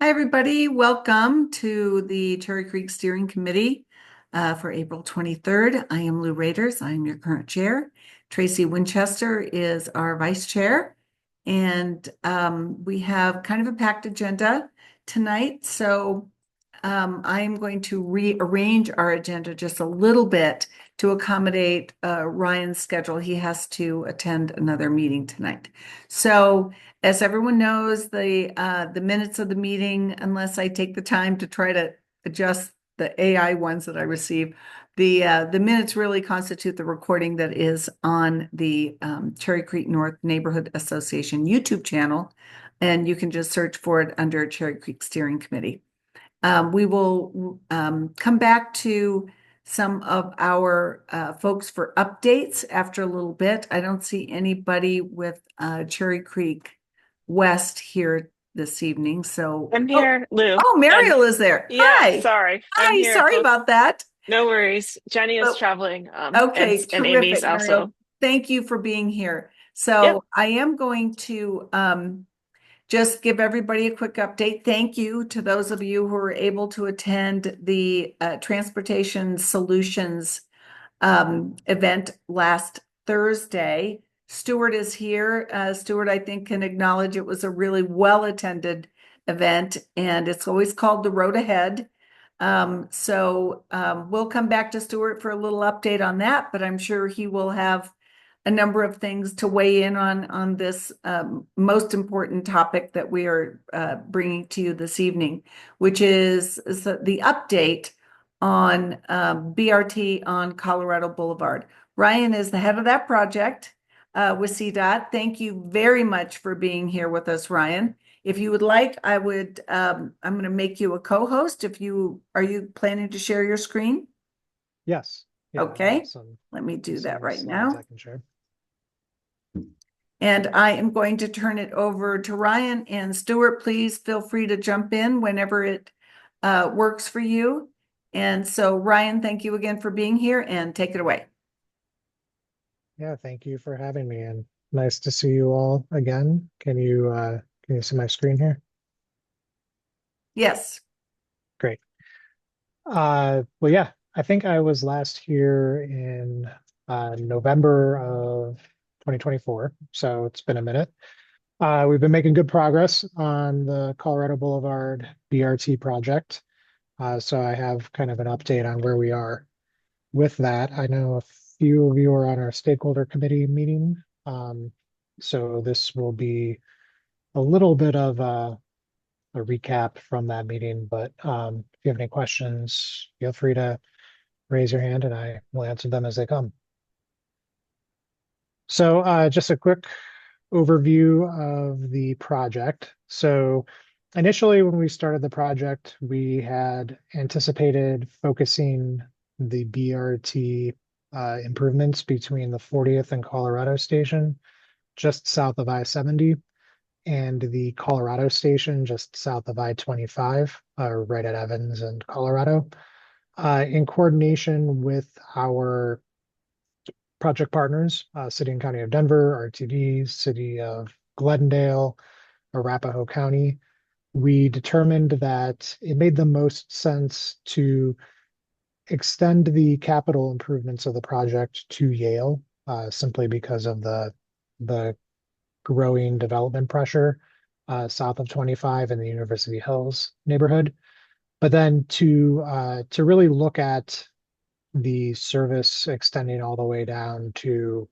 Hi, everybody. Welcome to the Cherry Creek Steering Committee for April 23rd. I am Lou Raiders. I am your current chair. Tracy Winchester is our vice chair. And we have kind of a packed agenda tonight. So I am going to rearrange our agenda just a little bit to accommodate Ryan's schedule. He has to attend another meeting tonight. So as everyone knows, the minutes of the meeting, unless I take the time to try to adjust the AI ones that I receive, the minutes really constitute the recording that is on the Cherry Creek North Neighborhood Association YouTube channel, and you can just search for it under Cherry Creek Steering Committee. We will come back to some of our folks for updates after a little bit. I don't see anybody with Cherry Creek West here this evening. So, I'm here, Lou. I'm Mariel is there. Yeah, Hi. sorry. I'm Hi. here. Sorry Both about that. No worries. Jenny is Oh, traveling, okay. and Amy's Terrific, also. Mariel. Thank you for being here. Yep. So I am going to just give everybody a quick update. Thank you to those of you who were able to attend the Transportation Solutions event last Thursday. Stuart is here. Stuart, I think, can acknowledge it was a really well-attended event, and it's always called The Road Ahead. We'll come back to Stuart for a little update on that, but I'm sure he will have a number of things to weigh in on this most important topic that we are bringing to you this evening, which is the update on BRT on Colorado Boulevard. Ryan is the head of that project with CDOT. Thank you very much for being here with us, Ryan. If you would like, I'm going to make you a co-host. Are you planning to share your screen? Yes. Yeah, I have Okay, some let me do that right slides now. I can share. And I am going to turn it over to Ryan and Stuart. Please feel free to jump in whenever it works for you. And so, Ryan, thank you again for being here and take it away. Yeah, thank you for having me, and nice to see you all again. Can you see my screen here? Yes. Great. Well, yeah, I think I was last here in November of 2024, so it's been a minute. We've been making good progress on the Colorado Boulevard BRT project. So I have kind of an update on where we are with that. I know a few of you are on our stakeholder committee meeting. So this will be a little bit of a recap from that meeting, but if you have any questions, feel free to raise your hand and I will answer them as they come. So just a quick overview of the project. So initially, when we started the project, we had anticipated focusing the BRT improvements between the 40th and Colorado station, just south of I-70, and the Colorado station just south of I-25, right at Evans and Colorado, in coordination with our project partners, City and County of Denver, RTD, City of Glendale, Arapahoe County. We determined that it made the most sense to extend the capital improvements of the project to Yale, simply because of the growing development pressure south of 25 in the University Hills neighborhood. But then to really look at the service extending all the way down to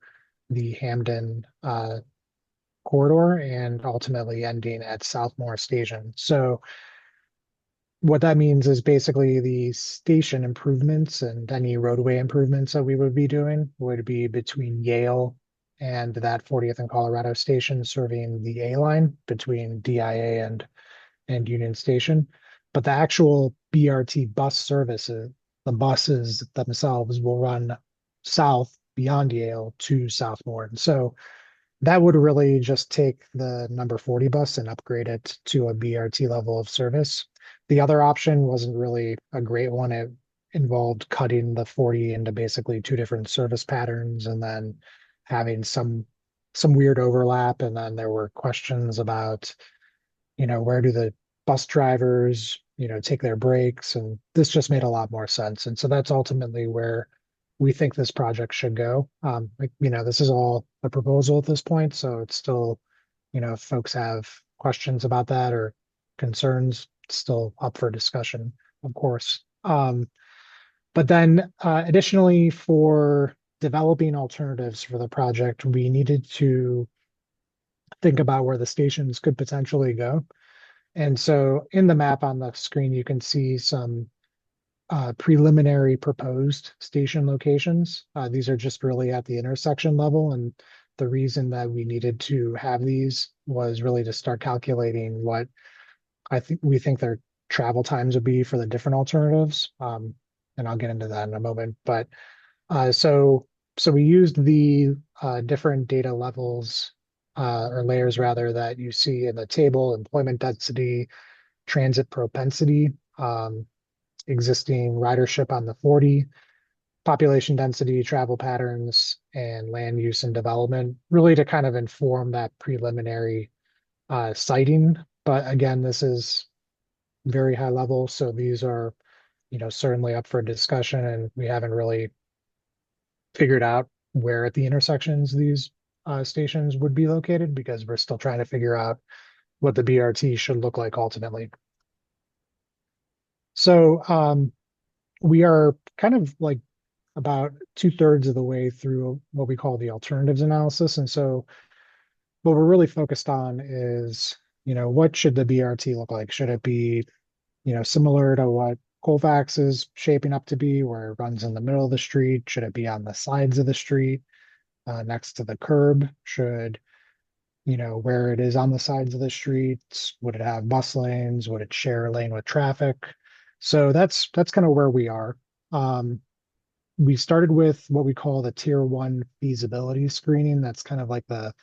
the Hamden corridor and ultimately ending at Southmore Station. So what that means is basically the station improvements and any roadway improvements that we would be doing would be between Yale and that 40th and Colorado station serving the A line between DIA and Union Station. But the actual BRT bus services, the buses themselves will run south beyond Yale to Southmore. And so that would really just take the number 40 bus and upgrade it to a BRT level of service. The other option wasn't really a great one. It involved cutting the 40 into basically two different service patterns and then having some weird overlap. And then there were questions about, where do the bus drivers, take their breaks, and this just made a lot more sense. And so that's ultimately where we think this project should go. This is all a proposal at this point, so it's still, if folks have questions about that or concerns, it's still up for discussion, of course. But then additionally, for developing alternatives for the project, we needed to think about where the stations could potentially go. And so in the map on the screen, you can see some preliminary proposed station locations. These are just really at the intersection level. And the reason that we needed to have these was really to start calculating what we think their travel times would be for the different alternatives. And I'll get into that in a moment. But so we used the different data levels or layers rather that you see in the table: employment density, transit propensity, existing ridership on the 40, population density, travel patterns, and land use and development, really to kind of inform that preliminary siting. But again, this is very high level, so these are, certainly up for discussion, and we haven't really figured out where at the intersections these stations would be located because we're still trying to figure out what the BRT should look like ultimately. So we are kind of like about 2/3 of the way through what we call the alternatives analysis. And so what we're really focused on is, what should the BRT look like? Should it be, similar to what Colfax is shaping up to be, where it runs in the middle of the street? Should it be on the sides of the street, next to the curb? Should, where it is on the sides of the streets, would it have bus lanes? Would it share a lane with traffic? So that's kind of where we are. We started with what we call the tier 1 feasibility screening. That's kind of like the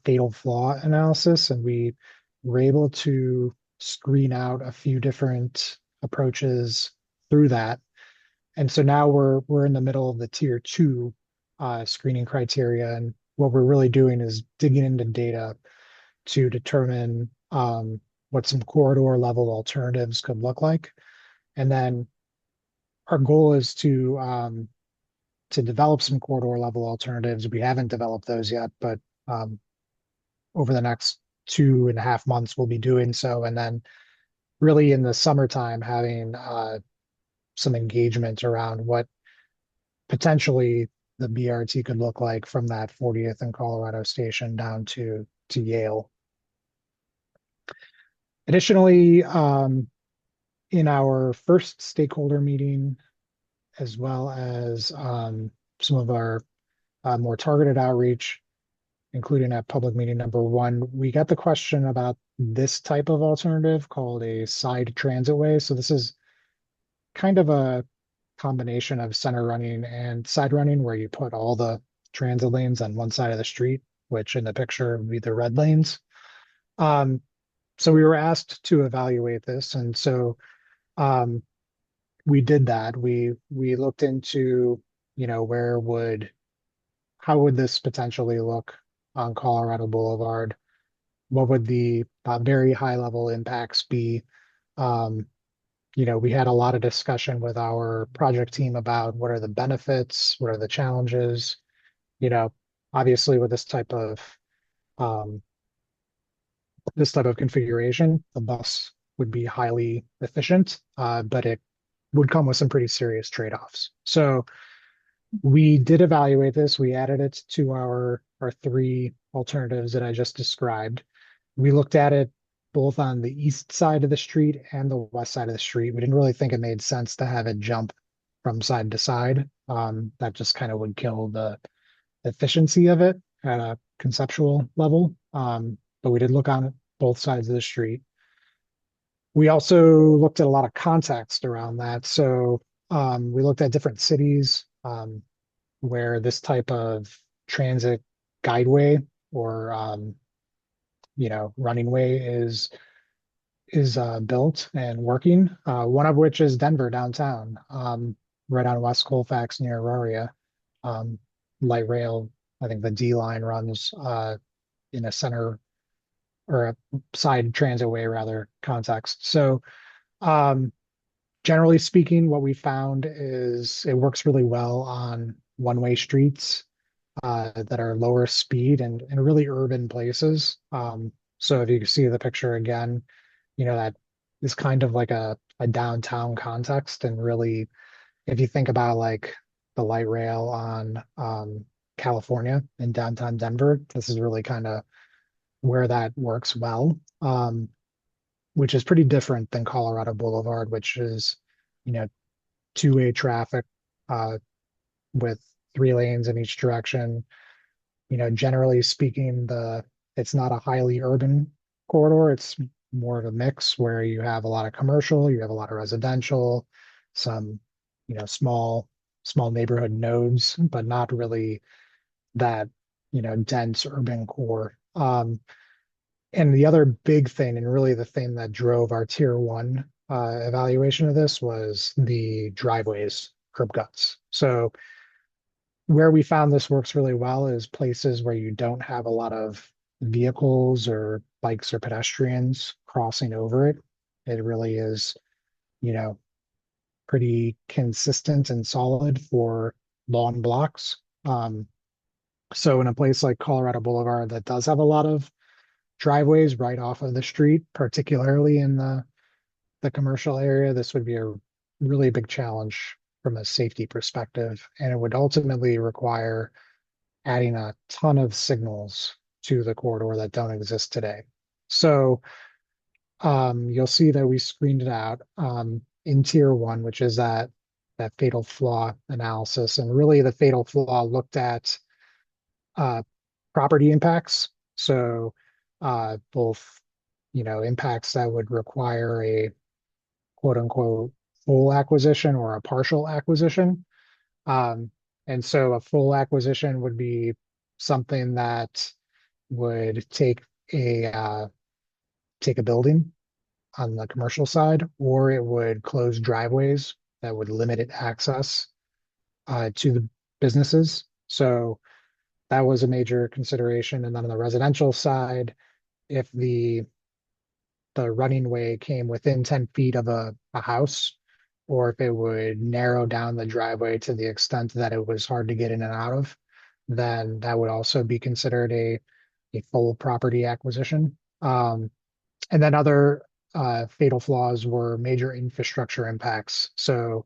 fatal flaw analysis. And we were able to screen out a few different approaches through that. And so now we're in the middle of the tier 2 screening criteria. And what we're really doing is digging into data to determine what some corridor level alternatives could look like. And then our goal is to develop some corridor level alternatives. We haven't developed those yet, but over the next 2.5 months, we'll be doing so. And then really in the summertime, having some engagement around what potentially the BRT could look like from that 40th and Colorado station down to Yale. Additionally, in our first stakeholder meeting, as well as some of our more targeted outreach, including at public meeting number 1, we got the question about this type of alternative called a side transitway. So this is kind of a combination of center running and side running, where you put all the transit lanes on one side of the street, which in the picture would be the red lanes. So we were asked to evaluate this, and so we did that. We looked into, how would this potentially look on Colorado Boulevard? What would the very high level impacts be? We had a lot of discussion with our project team about what are the benefits, what are the challenges. Obviously with this type of configuration, the bus would be highly efficient, but it would come with some pretty serious trade-offs. So we did evaluate this. We added it to our 3 alternatives that I just described. We looked at it both on the east side of the street and the west side of the street. We didn't really think it made sense to have it jump from side to side. That just kind of would kill the efficiency of it at a conceptual level. But we did look on both sides of the street. We also looked at a lot of context around that. So we looked at different cities where this type of transit guideway or running way is built and working. One of which is Denver downtown, right on West Colfax near Auraria. Light rail, I think the D line runs in a center or a side transitway rather context. So generally speaking, what we found is it works really well on one-way streets that are lower speed and really urban places. So if you see the picture again, that is kind of like a downtown context. And really, if you think about like the light rail on California in downtown Denver, this is really kind of where that works well, which is pretty different than Colorado Boulevard, which is, you know, two-way traffic uh, with 3 lanes in each direction. Generally speaking, it's not a highly urban corridor. It's more of a mix where you have a lot of commercial, you have a lot of residential, some, small neighborhood nodes, but not really that, dense urban core. And the other big thing, and really the thing that drove our tier one evaluation of this, was the driveways, curb cuts. So where we found this works really well is places where you don't have a lot of vehicles or bikes or pedestrians crossing over it. It really is, you know, pretty consistent and solid for long blocks. So in a place like Colorado Boulevard that does have a lot of driveways right off of the street, particularly in the commercial area, this would be a really big challenge from a safety perspective. And it would ultimately require adding a ton of signals to the corridor that don't exist today. So you'll see that we screened it out in tier one, which is that fatal flaw analysis. And really the fatal flaw looked at uh, property impacts. So both, impacts that would require a quote unquote full acquisition or a partial acquisition. And so a full acquisition would be something that would take a building on the commercial side, or it would close driveways that would limit it access to the businesses. So that was a major consideration. And then on the residential side, if the running way came within 10 feet of a house, or if it would narrow down the driveway to the extent that it was hard to get in and out of, then that would also be considered a full property acquisition. And then other fatal flaws were major infrastructure impacts. So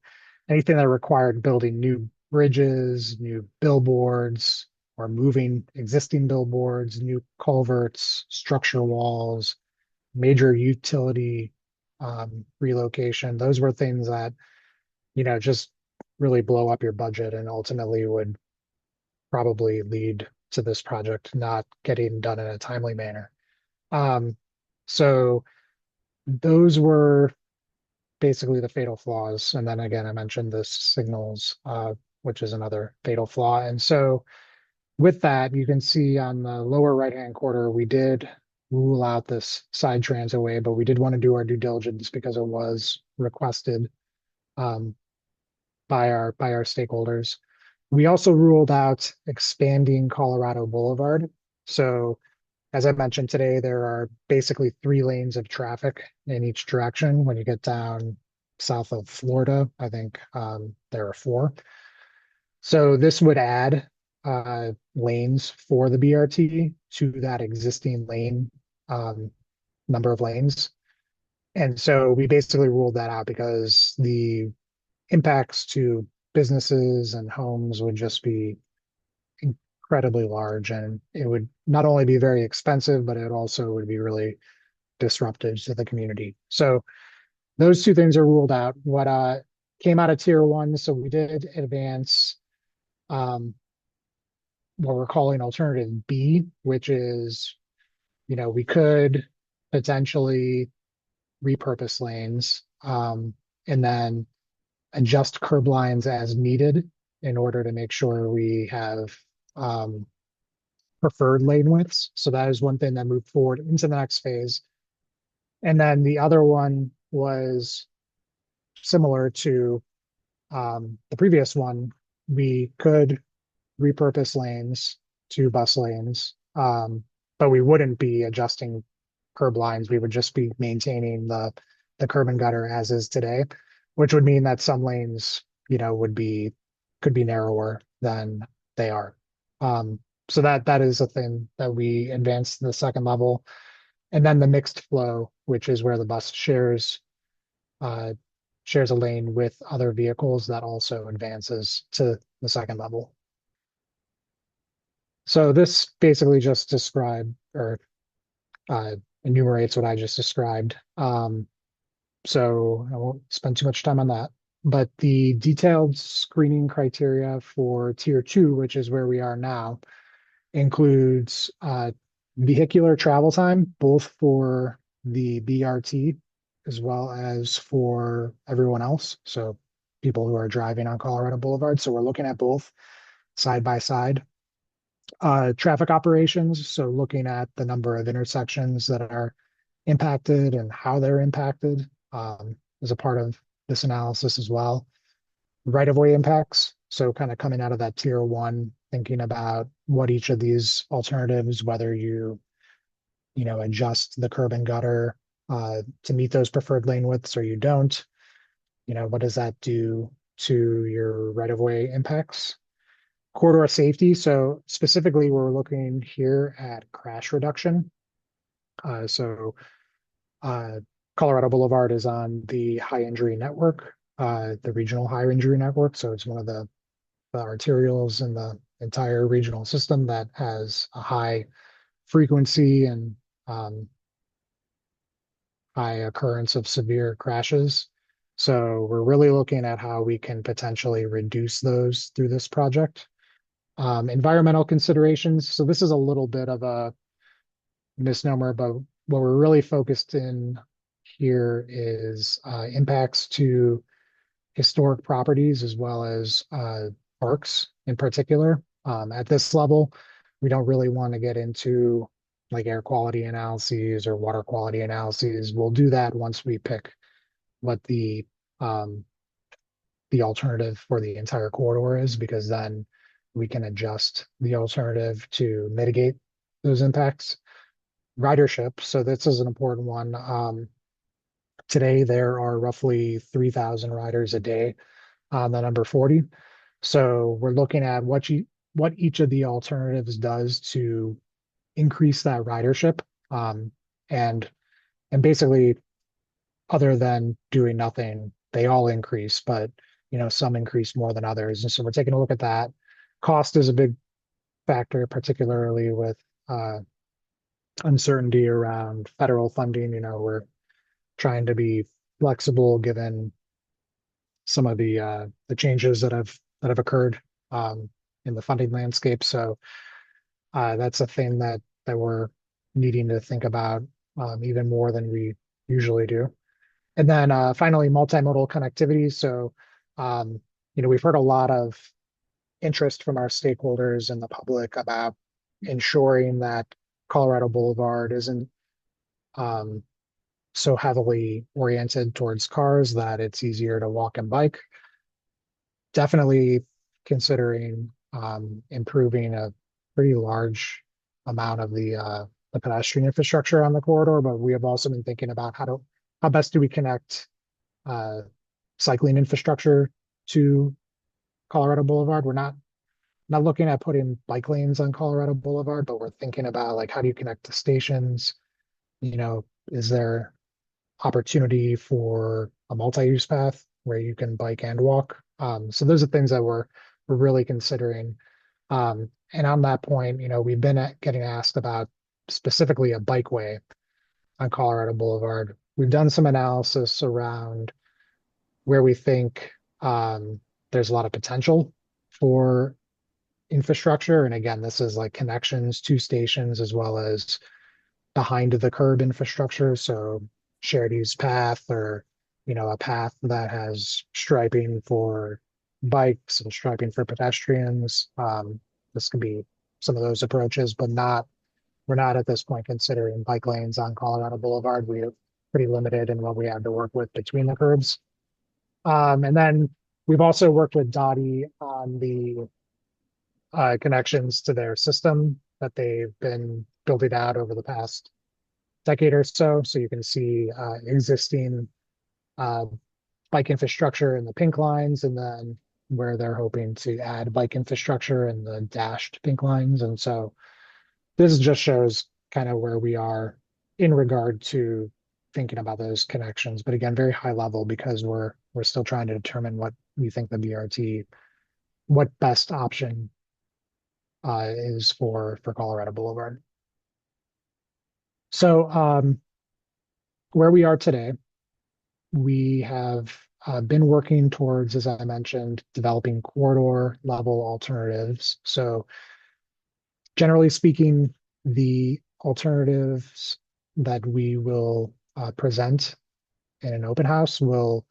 anything that required building new bridges, new billboards, or moving existing billboards, new culverts, structure walls, major utility relocation. Those were things that, just really blow up your budget and ultimately would probably lead to this project not getting done in a timely manner. So those were basically the fatal flaws. And then again, I mentioned the signals, which is another fatal flaw. And so with that, you can see on the lower right-hand corner, we did rule out this side transitway, but we did want to do our due diligence because it was requested by our stakeholders. We also ruled out expanding Colorado Boulevard. So as I mentioned today, there are basically 3 lanes of traffic in each direction. When you get down south of Florida, I think there are 4. So this would add lanes for the BRT to that existing lane number of lanes. And so we basically ruled that out because the impacts to businesses and homes would just be incredibly large, and it would not only be very expensive, but it also would be really disruptive to the community. So those 2 things are ruled out. What came out of tier one, so we did advance what we're calling alternative B, which is, we could potentially repurpose lanes and then adjust curb lines as needed in order to make sure we have preferred lane widths. So that is one thing that moved forward into the next phase. And then the other one was similar to the previous one. We could repurpose lanes to bus lanes, but we wouldn't be adjusting curb lines. We would just be maintaining the curb and gutter as is today, which would mean that some lanes, could be narrower than they are. So that is a thing that we advanced to the second level. And then the mixed flow, which is where the bus uh, shares a lane with other vehicles, that also advances to the second level. So this basically just enumerates what I just described. So I won't spend too much time on that. But the detailed screening criteria for tier 2, which is where we are now, includes vehicular travel time, both for the BRT as well as for everyone else. So people who are driving on Colorado Boulevard. So we're looking at both side by side. Traffic operations, so looking at the number of intersections that are impacted and how they're impacted is a part of this analysis as well. Right-of-way impacts, so kind of coming out of that tier 1, thinking about what each of these alternatives, whether you adjust the curb and gutter to meet those preferred lane widths or you don't, what does that do to your right-of-way impacts? Corridor safety, so specifically we're looking here at crash reduction. So Colorado Boulevard is on the high injury network, the regional high injury network. So it's one of the arterials in the entire regional system that has a high frequency and high occurrence of severe crashes. So we're really looking at how we can potentially reduce those through this project. Environmental considerations. So this is a little bit of a misnomer, but what we're really focused in here is impacts to historic properties as well as parks in particular. At this level, we don't really want to get into like air quality analyses or water quality analyses. We'll do that once we pick what the alternative for the entire corridor is, because then we can adjust the alternative to mitigate those impacts. Ridership, so this is an important one. Today, there are roughly 3,000 riders a day on the number 40. So we're looking at what each of the alternatives does to increase that ridership. And basically, other than doing nothing, they all increase, but some increase more than others. And so we're taking a look at that. Cost is a big factor, particularly with uncertainty around federal funding. We're trying to be flexible given some of the changes that have occurred in the funding landscape. So that's a thing that we're needing to think about even more than we usually do. And then finally, multimodal connectivity. So we've heard a lot of interest from our stakeholders and the public about ensuring that Colorado Boulevard isn't so heavily oriented towards cars that it's easier to walk and bike. Definitely considering improving a pretty large amount of the pedestrian infrastructure on the corridor, but we have also been thinking about how best do we connect cycling infrastructure to Colorado Boulevard. We're not looking at putting bike lanes on Colorado Boulevard, but we're thinking about like how do you connect to stations? Is there opportunity for a multi-use path where you can bike and walk? So those are things that we're really considering. And on that point, we've been getting asked about specifically a bikeway on Colorado Boulevard. We've done some analysis around where we think there's a lot of potential for infrastructure. And again, this is like connections to stations as well as behind the curb infrastructure. So shared use path or, a path that has striping for bikes and striping for pedestrians. This can be some of those approaches, but we're not at this point considering bike lanes on Colorado Boulevard. We're pretty limited in what we have to work with between the curbs. And then we've also worked with Dottie on the connections to their system that they've been building out over the past decade or so. So you can see existing uh, bike infrastructure in the pink lines, and then where they're hoping to add bike infrastructure in the dashed pink lines. And so this just shows kind of where we are in regard to thinking about those connections. But again, very high level because we're still trying to determine what we think the BRT, what best option is for Colorado Boulevard. So where we are today, we have been working towards, as I mentioned, developing corridor level alternatives. So generally speaking, the alternatives that we will present in an open house will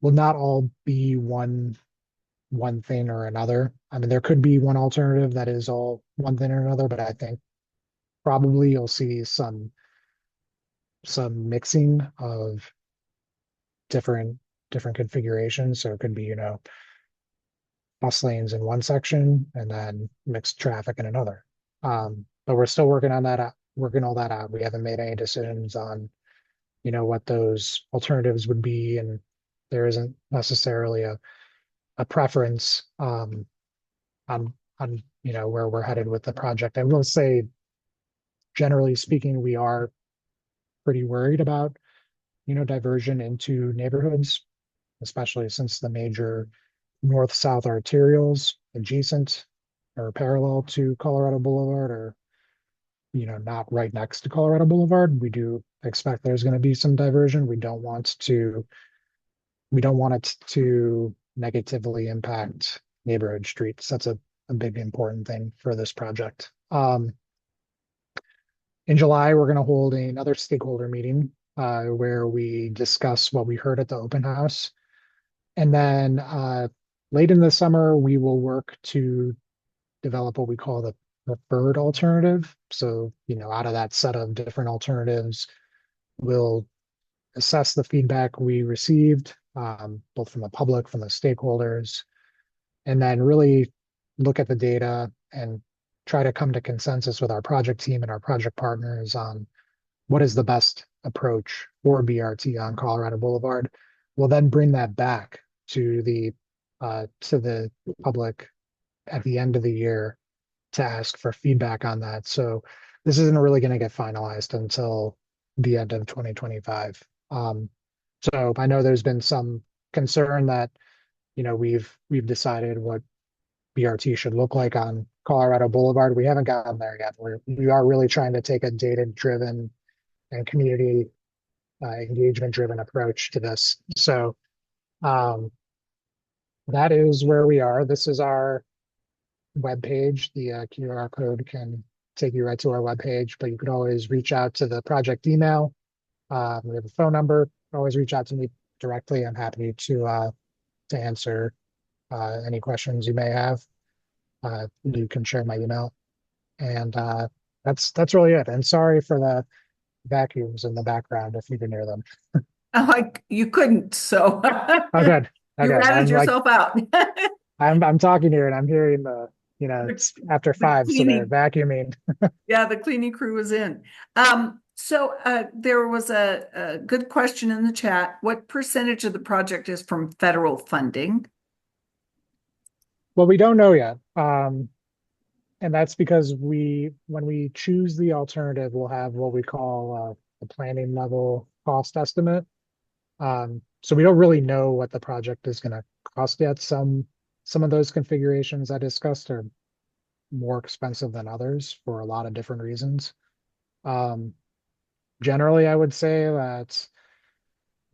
not all be one thing or another. I mean, there could be one alternative that is all one thing or another, but I think probably you'll see some mixing of different different configurations. So it could be, bus lanes in one section and then mixed traffic in another. But we're still working on that, working all that out. We haven't made any decisions on, what those alternatives would be, and there isn't necessarily a preference on where we're headed with the project. I will say, generally speaking, we are pretty worried about, diversion into neighborhoods, especially since the major north-south arterials adjacent or parallel to Colorado Boulevard are, not right next to Colorado Boulevard. We do expect there's going to be some diversion. We don't want it to negatively impact neighborhood streets. That's a big important thing for this project. In July, we're going to hold another stakeholder meeting where we discuss what we heard at the open house. And then late in the summer, we will work to develop what we call the preferred alternative. So, out of that set of different alternatives, we'll assess the feedback we received, both from the public, from the stakeholders, and then really look at the data and try to come to consensus with our project team and our project partners on what is the best approach for BRT on Colorado Boulevard. We'll then bring that back to the public at the end of the year to ask for feedback on that. So this isn't really going to get finalized until the end of 2025. So I know there's been some concern that, we've decided what BRT should look like on Colorado Boulevard. We haven't gotten there yet. We are really trying to take a data-driven and community engagement-driven approach to this. So that is where we are. This is our webpage. The QR code can take you right to our webpage, but you could always reach out to the project email. We have a phone number. Always reach out to me directly. I'm happy to answer any questions you may have. You can share my email, and that's really it. And sorry for the vacuums in the background if you can hear them. Oh, you couldn't, so Oh, good. you Okay. ratted yourself out. I'm talking here and I'm hearing it's after 5, so they're vacuuming. Yeah, the cleaning crew was in. So there was a good question in the chat. What percentage of the project is from federal funding? Well, we don't know yet. And that's because when we choose the alternative, we'll have what we call a planning level cost estimate. So we don't really know what the project is going to cost yet. Some of those configurations I discussed are more expensive than others for a lot of different reasons. Generally, I would say that,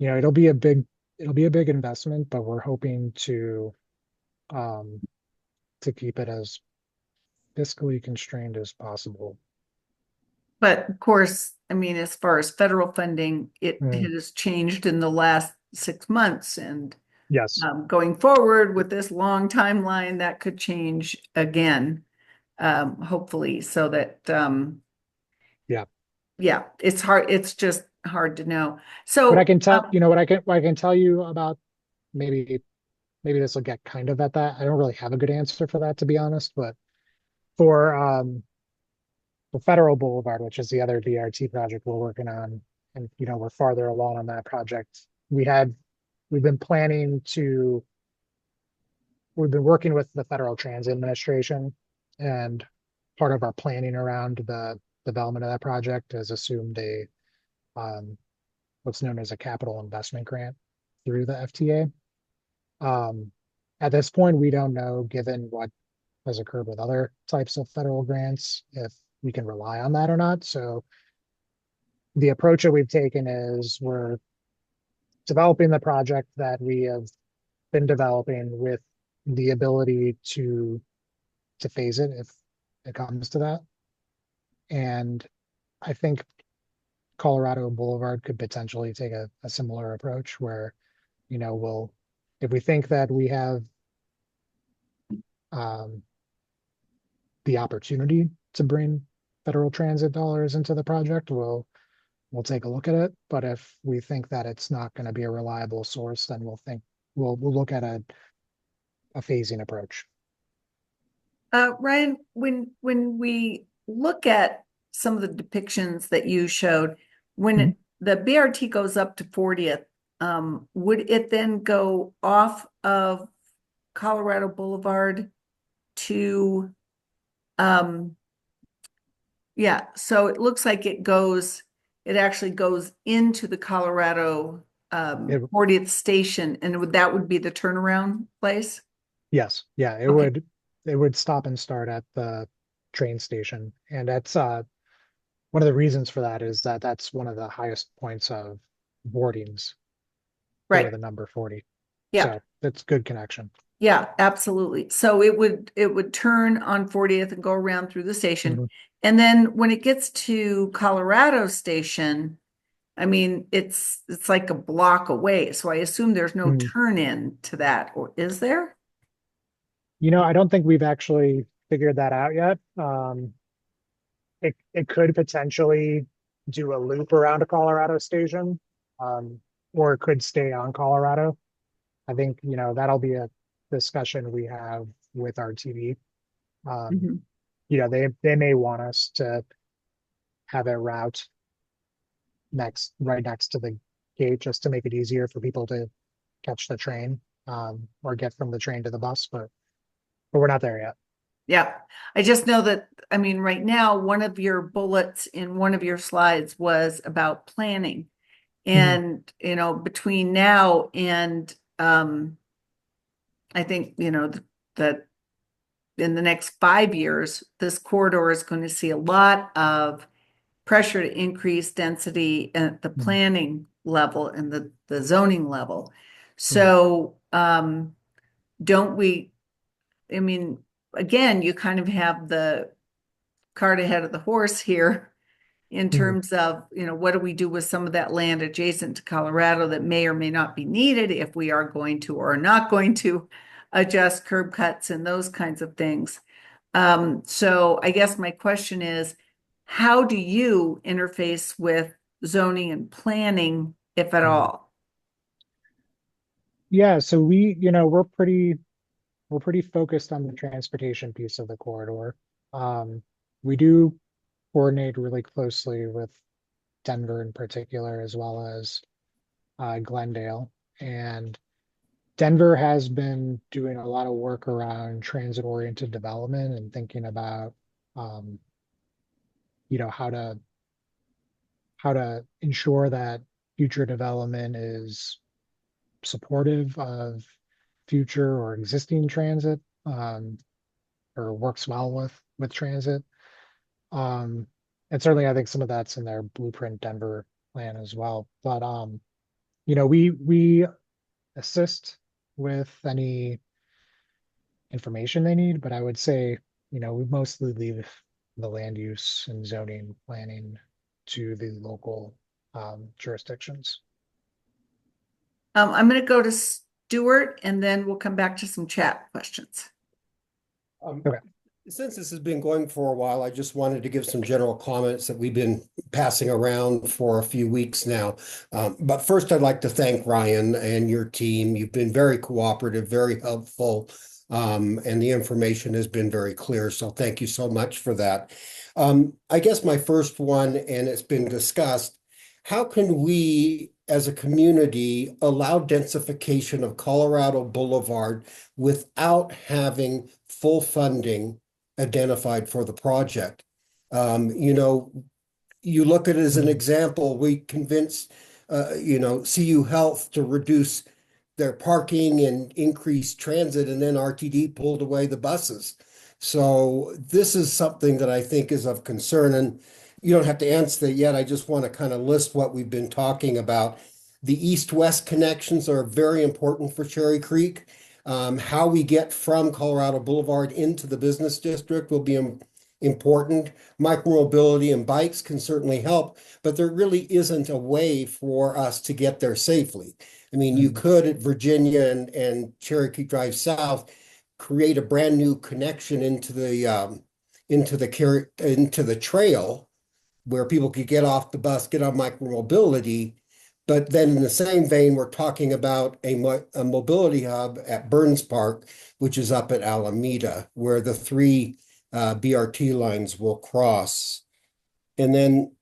it'll be a big investment, but we're hoping to keep it as fiscally constrained as possible. But of course, I mean, as far as federal funding, it has changed in the last 6 months, and yes, going forward with this long timeline, that could change again, hopefully, so that yeah, it's hard. It's just hard to know. So what I can tell, what I can tell you about, maybe this will get kind of at that. I don't really have a good answer for that, to be honest, but for for Federal Boulevard, which is the other BRT project we're working on, and we're farther along on that project. We've been planning to. We've been working with the Federal Transit Administration, and part of our planning around the development of that project has assumed um, what's known as a capital investment grant through the FTA. At this point, we don't know, given what has occurred with other types of federal grants, if we can rely on that or not. So the approach that we've taken is we're developing the project that we have been developing with the ability to phase it if it comes to that. And I think Colorado Boulevard could potentially take a similar approach where, if we think that we have um, the opportunity to bring federal transit dollars into the project, we'll take a look at it. But if we think that it's not going to be a reliable source, then we'll look at a phasing approach. Ryan, when we look at some of the depictions that you showed, when the BRT goes up to 40th, would it then go off of Colorado Boulevard to, yeah, so it looks like it actually goes into the Colorado 40th station, and that would be the turnaround place? Yes. Yeah, it would stop and start at the train station. And that's one of the reasons for that is that that's one of the highest points of boardings for Right. the number 40. Yeah. So that's good connection. Yeah, absolutely. So it would turn on 40th and go around through the station. And then when it gets to Colorado Station, I mean, it's like a block away. So I assume there's no turn in to that, or is there? I don't think we've actually figured that out yet. It could potentially do a loop around a Colorado station, or it could stay on Colorado. I think, that'll be a discussion we have with our TV. They may want us to have a route right next to the gate just to make it easier for people to catch the train, or get from the train to the bus, but we're not there yet. Yeah, I just know that, I mean, right now, one of your bullets in one of your slides was about planning. And, between now and I think, that in the next 5 years, this corridor is going to see a lot of pressure to increase density at the planning level and the zoning level. So don't we, I mean, again, you kind of have the cart ahead of the horse here in terms of, what do we do with some of that land adjacent to Colorado that may or may not be needed if we are going to or are not going to adjust curb cuts and those kinds of things. So I guess my question is, how do you interface with zoning and planning, if at all? Yeah, so we're pretty focused on the transportation piece of the corridor. We do coordinate really closely with Denver in particular, as well as Glendale. And Denver has been doing a lot of work around transit-oriented development and thinking about, how to ensure that future development is supportive of future or existing transit, or works well with transit. And certainly I think some of that's in their Blueprint Denver plan as well. But we assist with any information they need, but I would say, we mostly leave the land use and zoning planning to the local jurisdictions. I'm going to go to Stuart and then we'll come back to some chat questions. Okay. Since this has been going for a while, I just wanted to give some general comments that we've been passing around for a few weeks now. But first, I'd like to thank Ryan and your team. You've been very cooperative, very helpful. And the information has been very clear. So thank you so much for that. I guess my first one, and it's been discussed, how can we as a community allow densification of Colorado Boulevard without having full funding identified for the project? You look at it as an example, we convinced, CU Health to reduce their parking and increase transit, and then RTD pulled away the buses. So this is something that I think is of concern, and you don't have to answer that yet. I just want to kind of list what we've been talking about. The east-west connections are very important for Cherry Creek. How we get from Colorado Boulevard into the business district will be important. Micromobility and bikes can certainly help, but there really isn't a way for us to get there safely. I mean, you could at Virginia and Cherry Creek Drive South create a brand new connection into the trail where people could get off the bus, get on micromobility. But then in the same vein, we're talking about a mobility hub at Burns Park, which is up at Alameda, where the three BRT lines will cross. And then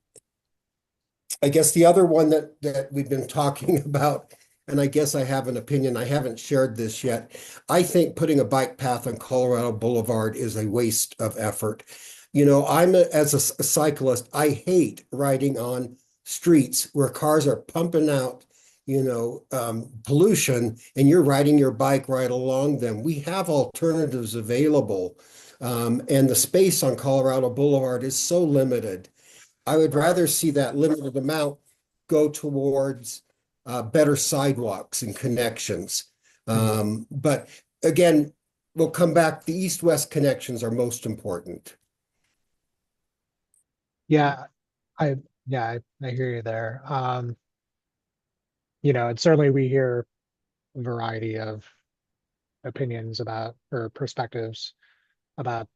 I guess the other one that we've been talking about, and I guess I have an opinion, I haven't shared this yet. I think putting a bike path on Colorado Boulevard is a waste of effort. As a cyclist, I hate riding on streets where cars are pumping out, pollution, and you're riding your bike right along them. We have alternatives available. And the space on Colorado Boulevard is so limited. I would rather see that limited amount go towards better sidewalks and connections. But again, we'll come back. The east-west connections are most important. Yeah, I hear you there. And certainly we hear a variety of opinions about or perspectives about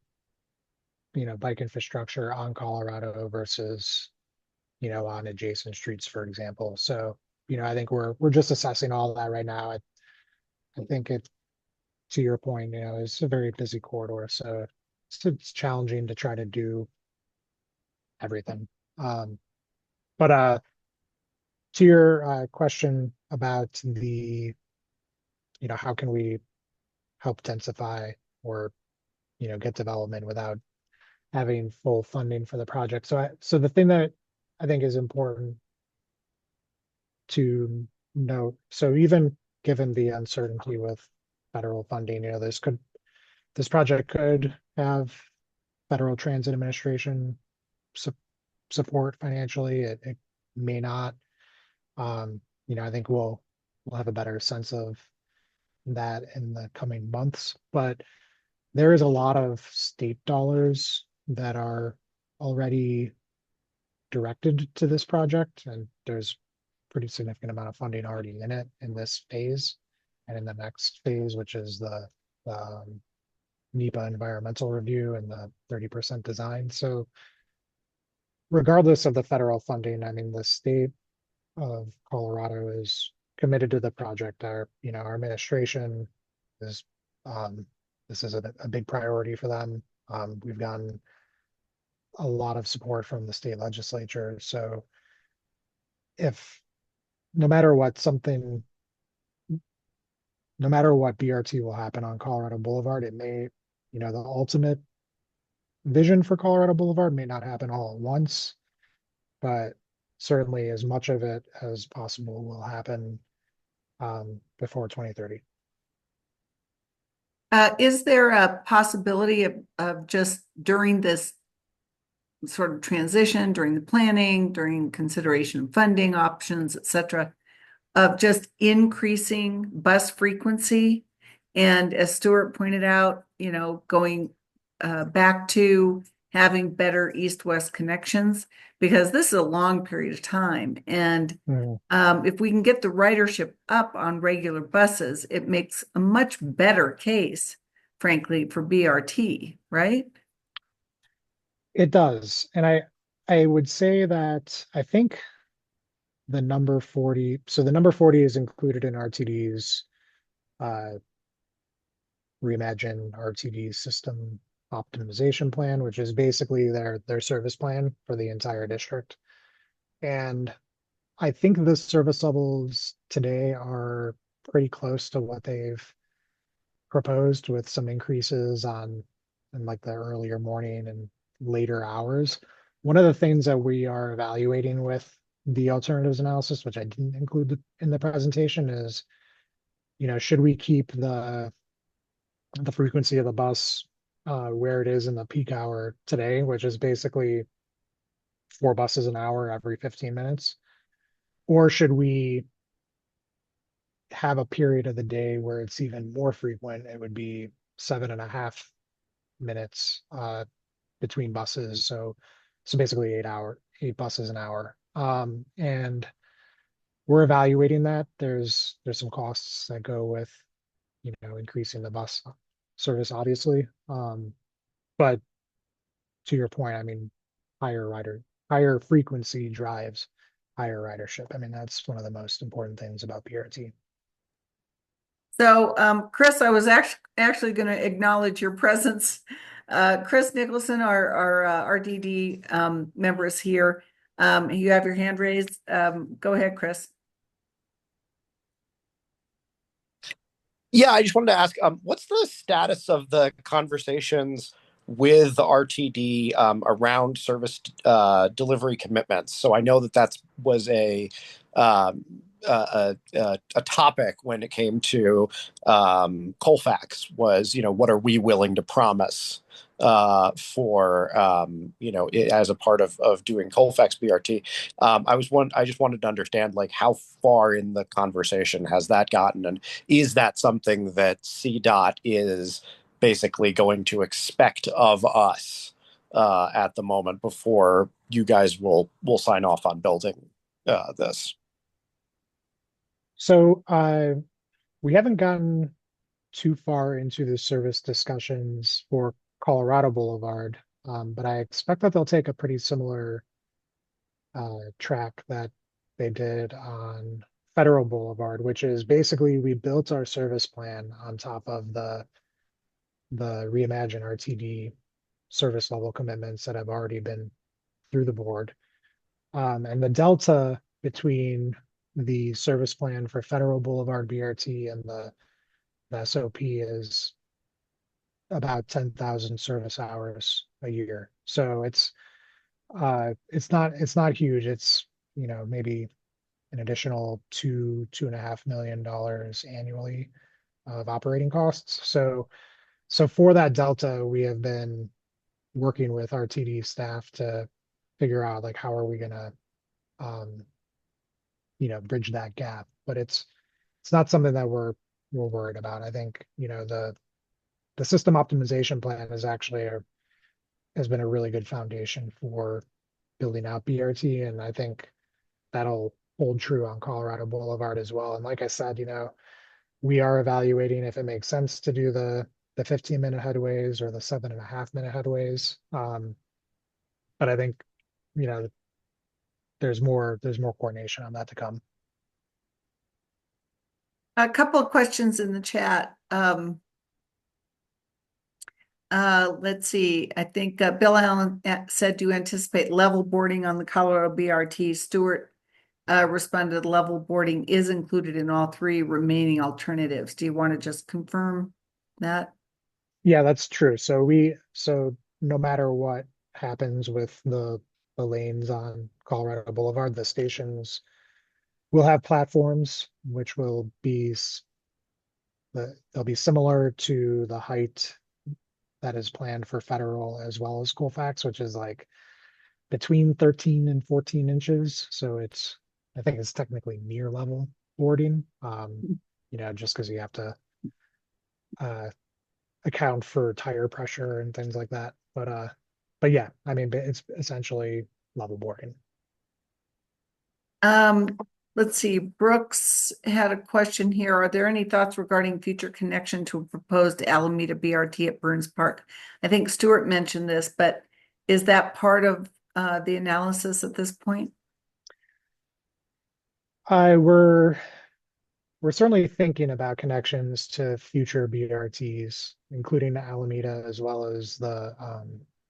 bike infrastructure on Colorado versus on adjacent streets, for example. So I think we're just assessing all that right now. I think it, to your point, it's a very busy corridor, so it's challenging to try to do everything. But to your question about how can we help densify or get development without having full funding for the project. So the thing that I think is important to note, so even given the uncertainty with federal funding, this project could have Federal Transit Administration support financially. It may not. I think we'll have a better sense of that in the coming months. But there is a lot of state dollars that are already directed to this project, and there's pretty significant amount of funding already in it in this phase and in the next phase, which is the NEPA environmental review and the 30% design. So regardless of the federal funding, I mean, the state of Colorado is committed to the project. Our administration is, this is a big priority for them. We've gotten a lot of support from the state legislature. So if no matter what BRT will happen on Colorado Boulevard, it may, the ultimate vision for Colorado Boulevard may not happen all at once, but certainly as much of it as possible will happen before 2030. Is there a possibility of just during this sort of transition, during the planning, during consideration of funding options, et cetera, of just increasing bus frequency? And as Stuart pointed out, going back to having better east-west connections, because this is a long period of time. And if we can get the ridership up on regular buses, it makes a much better case, frankly, for BRT, right? It does. And I would say that I think the number 40, so the number 40 is included in RTD's Reimagine RTD system optimization plan, which is basically their service plan for the entire district. And I think the service levels today are pretty close to what they've proposed, with some increases on in like the earlier morning and later hours. One of the things that we are evaluating with the alternatives analysis, which I didn't include in the presentation, is, should we keep the frequency of the bus where it is in the peak hour today, which is basically 4 buses an hour every 15 minutes? Or should we have a period of the day where it's even more frequent? It would be 7.5 minutes between buses. So basically 8 buses an hour. And we're evaluating that. There's some costs that go with, increasing the bus service, obviously. But to your point, I mean, higher frequency drives higher ridership. I mean, that's one of the most important things about PRT. So, Chris, I was actually going to acknowledge your presence. Chris Nicholson, our RDD member, is here. You have your hand raised. Go ahead, Chris. Yeah, I just wanted to ask, what's the status of the conversations with the RTD around service delivery commitments? So I know that was um, a topic when it came to Colfax. Was, what are we willing to promise for as a part of doing Colfax BRT? I just wanted to understand, like, how far in the conversation has that gotten, and is that something that CDOT is basically going to expect of us at the moment before you guys will sign off on building this? So we haven't gotten too far into the service discussions for Colorado Boulevard, but I expect that they'll take a pretty similar track that they did on Federal Boulevard, which is basically we built our service plan on top of the Reimagine RTD service level commitments that have already been through the board. And the delta between the service plan for Federal Boulevard BRT and the SOP is about 10,000 service hours a year. So it's not huge. It's, maybe an additional $2.5 million annually of operating costs. So for that delta, we have been working with RTD staff to figure out, like, how are we gonna bridge that gap. But it's not something that we're worried about. I think, the system optimization plan has been a really good foundation for building out BRT, and I think that'll hold true on Colorado Boulevard as well. And like I said, we are evaluating if it makes sense to do the 15-minute headways or the 7.5-minute headways. But I think, there's more coordination on that to come. A couple of questions in the chat. Let's see. I think Bill Allen said, do you anticipate level boarding on the Colorado BRT? Stewart responded, level boarding is included in all 3 remaining alternatives. Do you want to just confirm that? Yeah, that's true. So no matter what happens with the lanes on Colorado Boulevard, the stations will have platforms which will be they'll be similar to the height that is planned for Federal as well as Colfax, which is like between 13 and 14 inches. So I think it's technically near level boarding, just because you have to account for tire pressure and things like that. But yeah, I mean, it's essentially level boarding. Let's see. Brooks had a question here. Are there any thoughts regarding future connection to a proposed Alameda BRT at Burns Park? I think Stuart mentioned this, but is that part of the analysis at this point? We're we're certainly thinking about connections to future BRTs, including the Alameda as well as the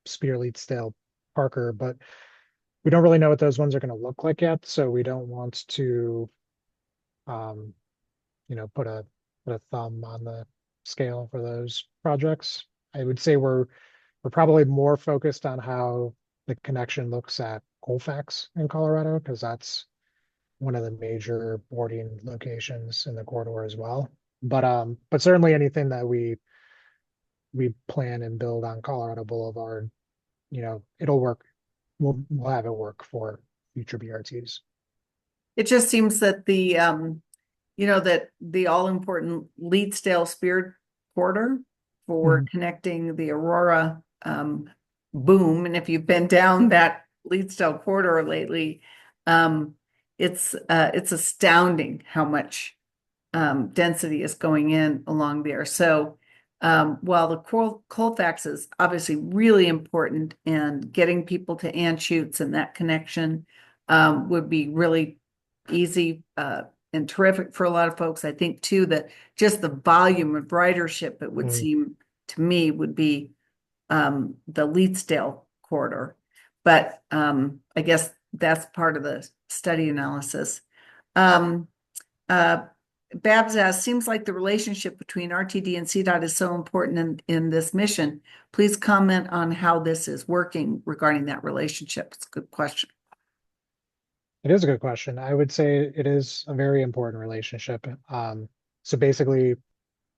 Spear Leedsdale Parker, but we don't really know what those ones are going to look like yet, so we don't want to put a thumb on the scale for those projects. I would say we're probably more focused on how the connection looks at Colfax in Colorado, because that's one of the major boarding locations in the corridor as well. But certainly anything that we plan and build on Colorado Boulevard, it'll work. We'll have it work for future BRTs. It just seems that that the all-important Leedsdale Spear corridor for connecting the Aurora boom, and if you've been down that Leedsdale corridor lately, it's astounding how much density is going in along there. So while the Colfax is obviously really important, and getting people to Anschutz and that connection would be really easy and terrific for a lot of folks. I think too that just the volume of ridership, it would seem to me, would be the Leedsdale corridor. But I guess that's part of the study analysis. Babs asks, seems like the relationship between RTD and CDOT is so important in this mission. Please comment on how this is working regarding that relationship. It's a good question. It is a good question. I would say it is a very important relationship. So basically,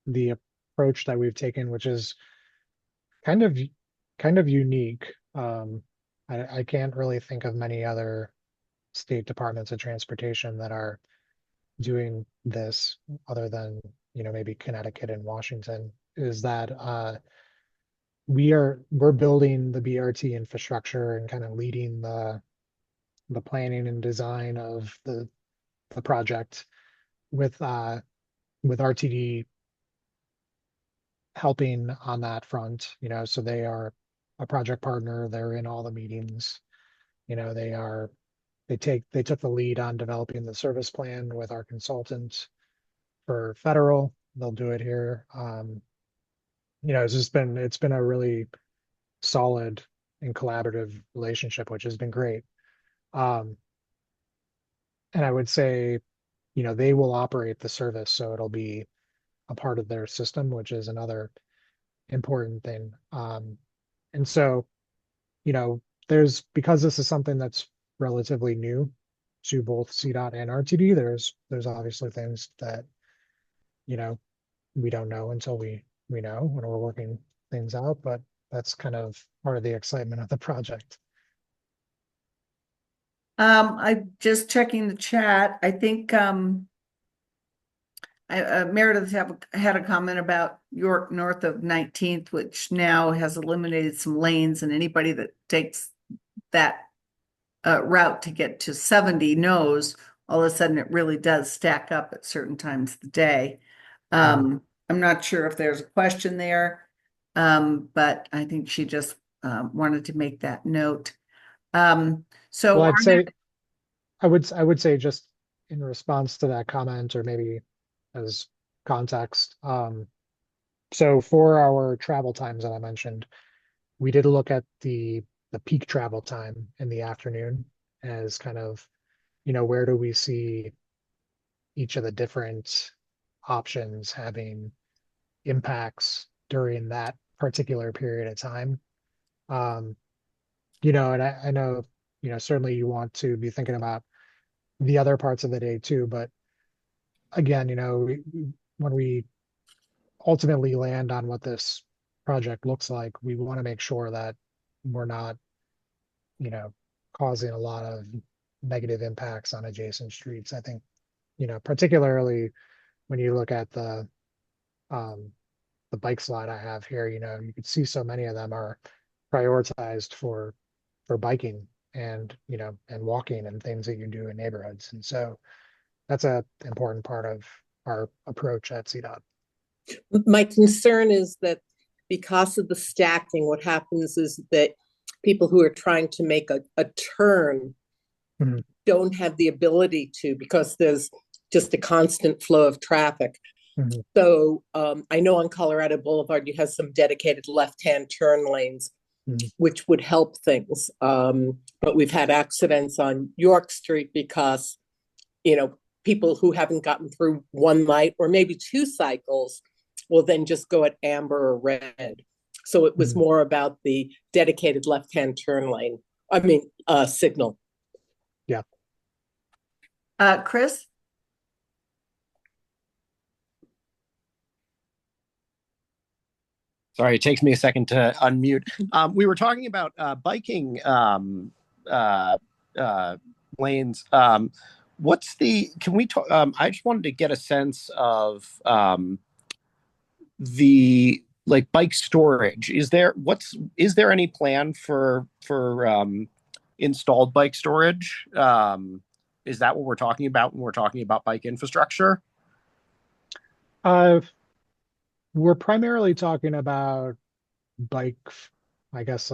the approach that we've taken, which is kind of unique. I can't really think of many other state departments of transportation that are doing this, other than maybe Connecticut and Washington, is that we're building the BRT infrastructure and kind of leading the planning and design of the project with RTD helping on that front. So they are a project partner. They're in all the meetings. They took the lead on developing the service plan with our consultant for federal. They'll do it here. It's been a really solid and collaborative relationship, which has been great. And I would say, they will operate the service, so it'll be a part of their system, which is another important thing. And so, because this is something that's relatively new to both CDOT and RTD, there's obviously things that, we don't know until we know when we're working things out, but that's kind of part of the excitement of the project. I just checking the chat. I think Meredith had a comment about York north of 19th, which now has eliminated some lanes, and anybody that takes that route to get to 70 knows all of a sudden it really does stack up at certain times of the day. I'm not sure if there's a question there, but I think she just wanted to make that note. So well, I would say, just in response to that comment, or maybe as context, so for our travel times that I mentioned, we did look at the peak travel time in the afternoon as kind of, where do we see each of the different options having impacts during that particular period of time. And I know, certainly you want to be thinking about the other parts of the day too, but again, when we ultimately land on what this project looks like, we want to make sure that we're not, causing a lot of negative impacts on adjacent streets. I think, particularly when you look at the bike slide I have here, you can see so many of them are prioritized for biking and, and walking and things that you do in neighborhoods. And so that's an important part of our approach at CDOT. My concern is that because of the stacking, what happens is that people who are trying to make a turn Mhm. don't have the ability to, because there's just a constant flow of traffic. Mhm. So I know on Colorado Boulevard, you have some dedicated left-hand turn lanes, Mhm. which would help things. But we've had accidents on York Street because, people who haven't gotten through one light or maybe two cycles will then just go at amber or red. So it was Mhm. more about the dedicated left-hand turn lane. I mean, signal. Yeah. Chris? Sorry, it takes me a second to unmute. We were talking about biking lanes. Can we talk? I just wanted to get a sense of the bike storage. Is there any plan for installed bike storage? Is that what we're talking about when we're talking about bike infrastructure? Uh, we're primarily talking about bike, I guess,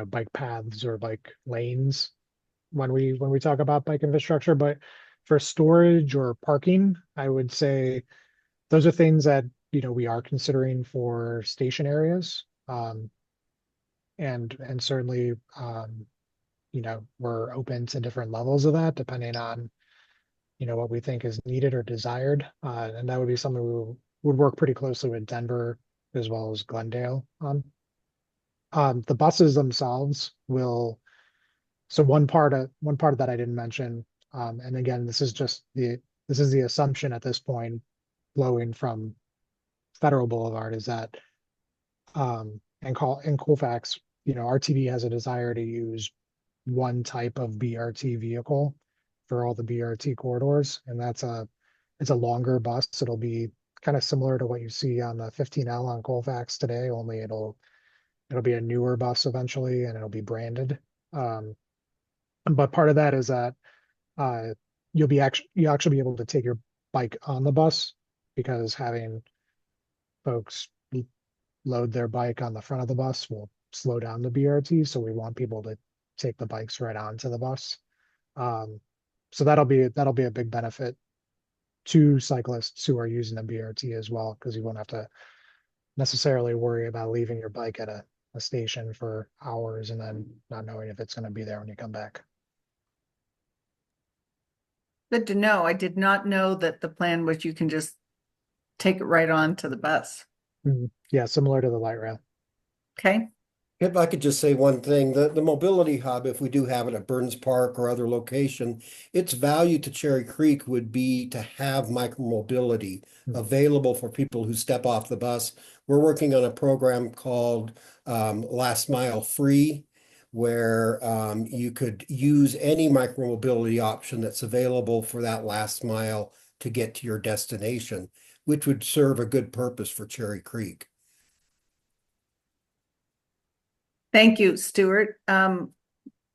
bike paths or bike lanes when we talk about bike infrastructure. But for storage or parking, I would say those are things that, we are considering for station areas. And certainly, we're open to different levels of that depending on, what we think is needed or desired. And that would be something would work pretty closely with Denver as well as Glendale on. The buses themselves will, so one part of that I didn't mention, and again, this is the assumption at this point flowing from Federal Boulevard, is that in Colfax, RTD has a desire to use one type of BRT vehicle for all the BRT corridors, and it's a longer bus. It'll be kind of similar to what you see on the 15L on Colfax today, only it'll be a newer bus eventually, and it'll be branded. But part of that is that uh, you'll actually be able to take your bike on the bus, because having folks load their bike on the front of the bus will slow down the BRT. So we want people to take the bikes right onto the bus. So that'll be a big benefit to cyclists who are using the BRT as well, because you won't have to necessarily worry about leaving your bike at a station for hours and then not knowing if it's going to be there when you come back. Good to know. I did not know that the plan was you can just take it right on to the bus. Yeah, similar to the light rail. Okay. If I could just say one thing, the mobility hub, if we do have it at Burns Park or other location, its value to Cherry Creek would be to have micromobility available for people who step off the bus. We're working on a program called Last Mile Free, where you could use any micromobility option that's available for that last mile to get to your destination, which would serve a good purpose for Cherry Creek. Thank you, Stuart.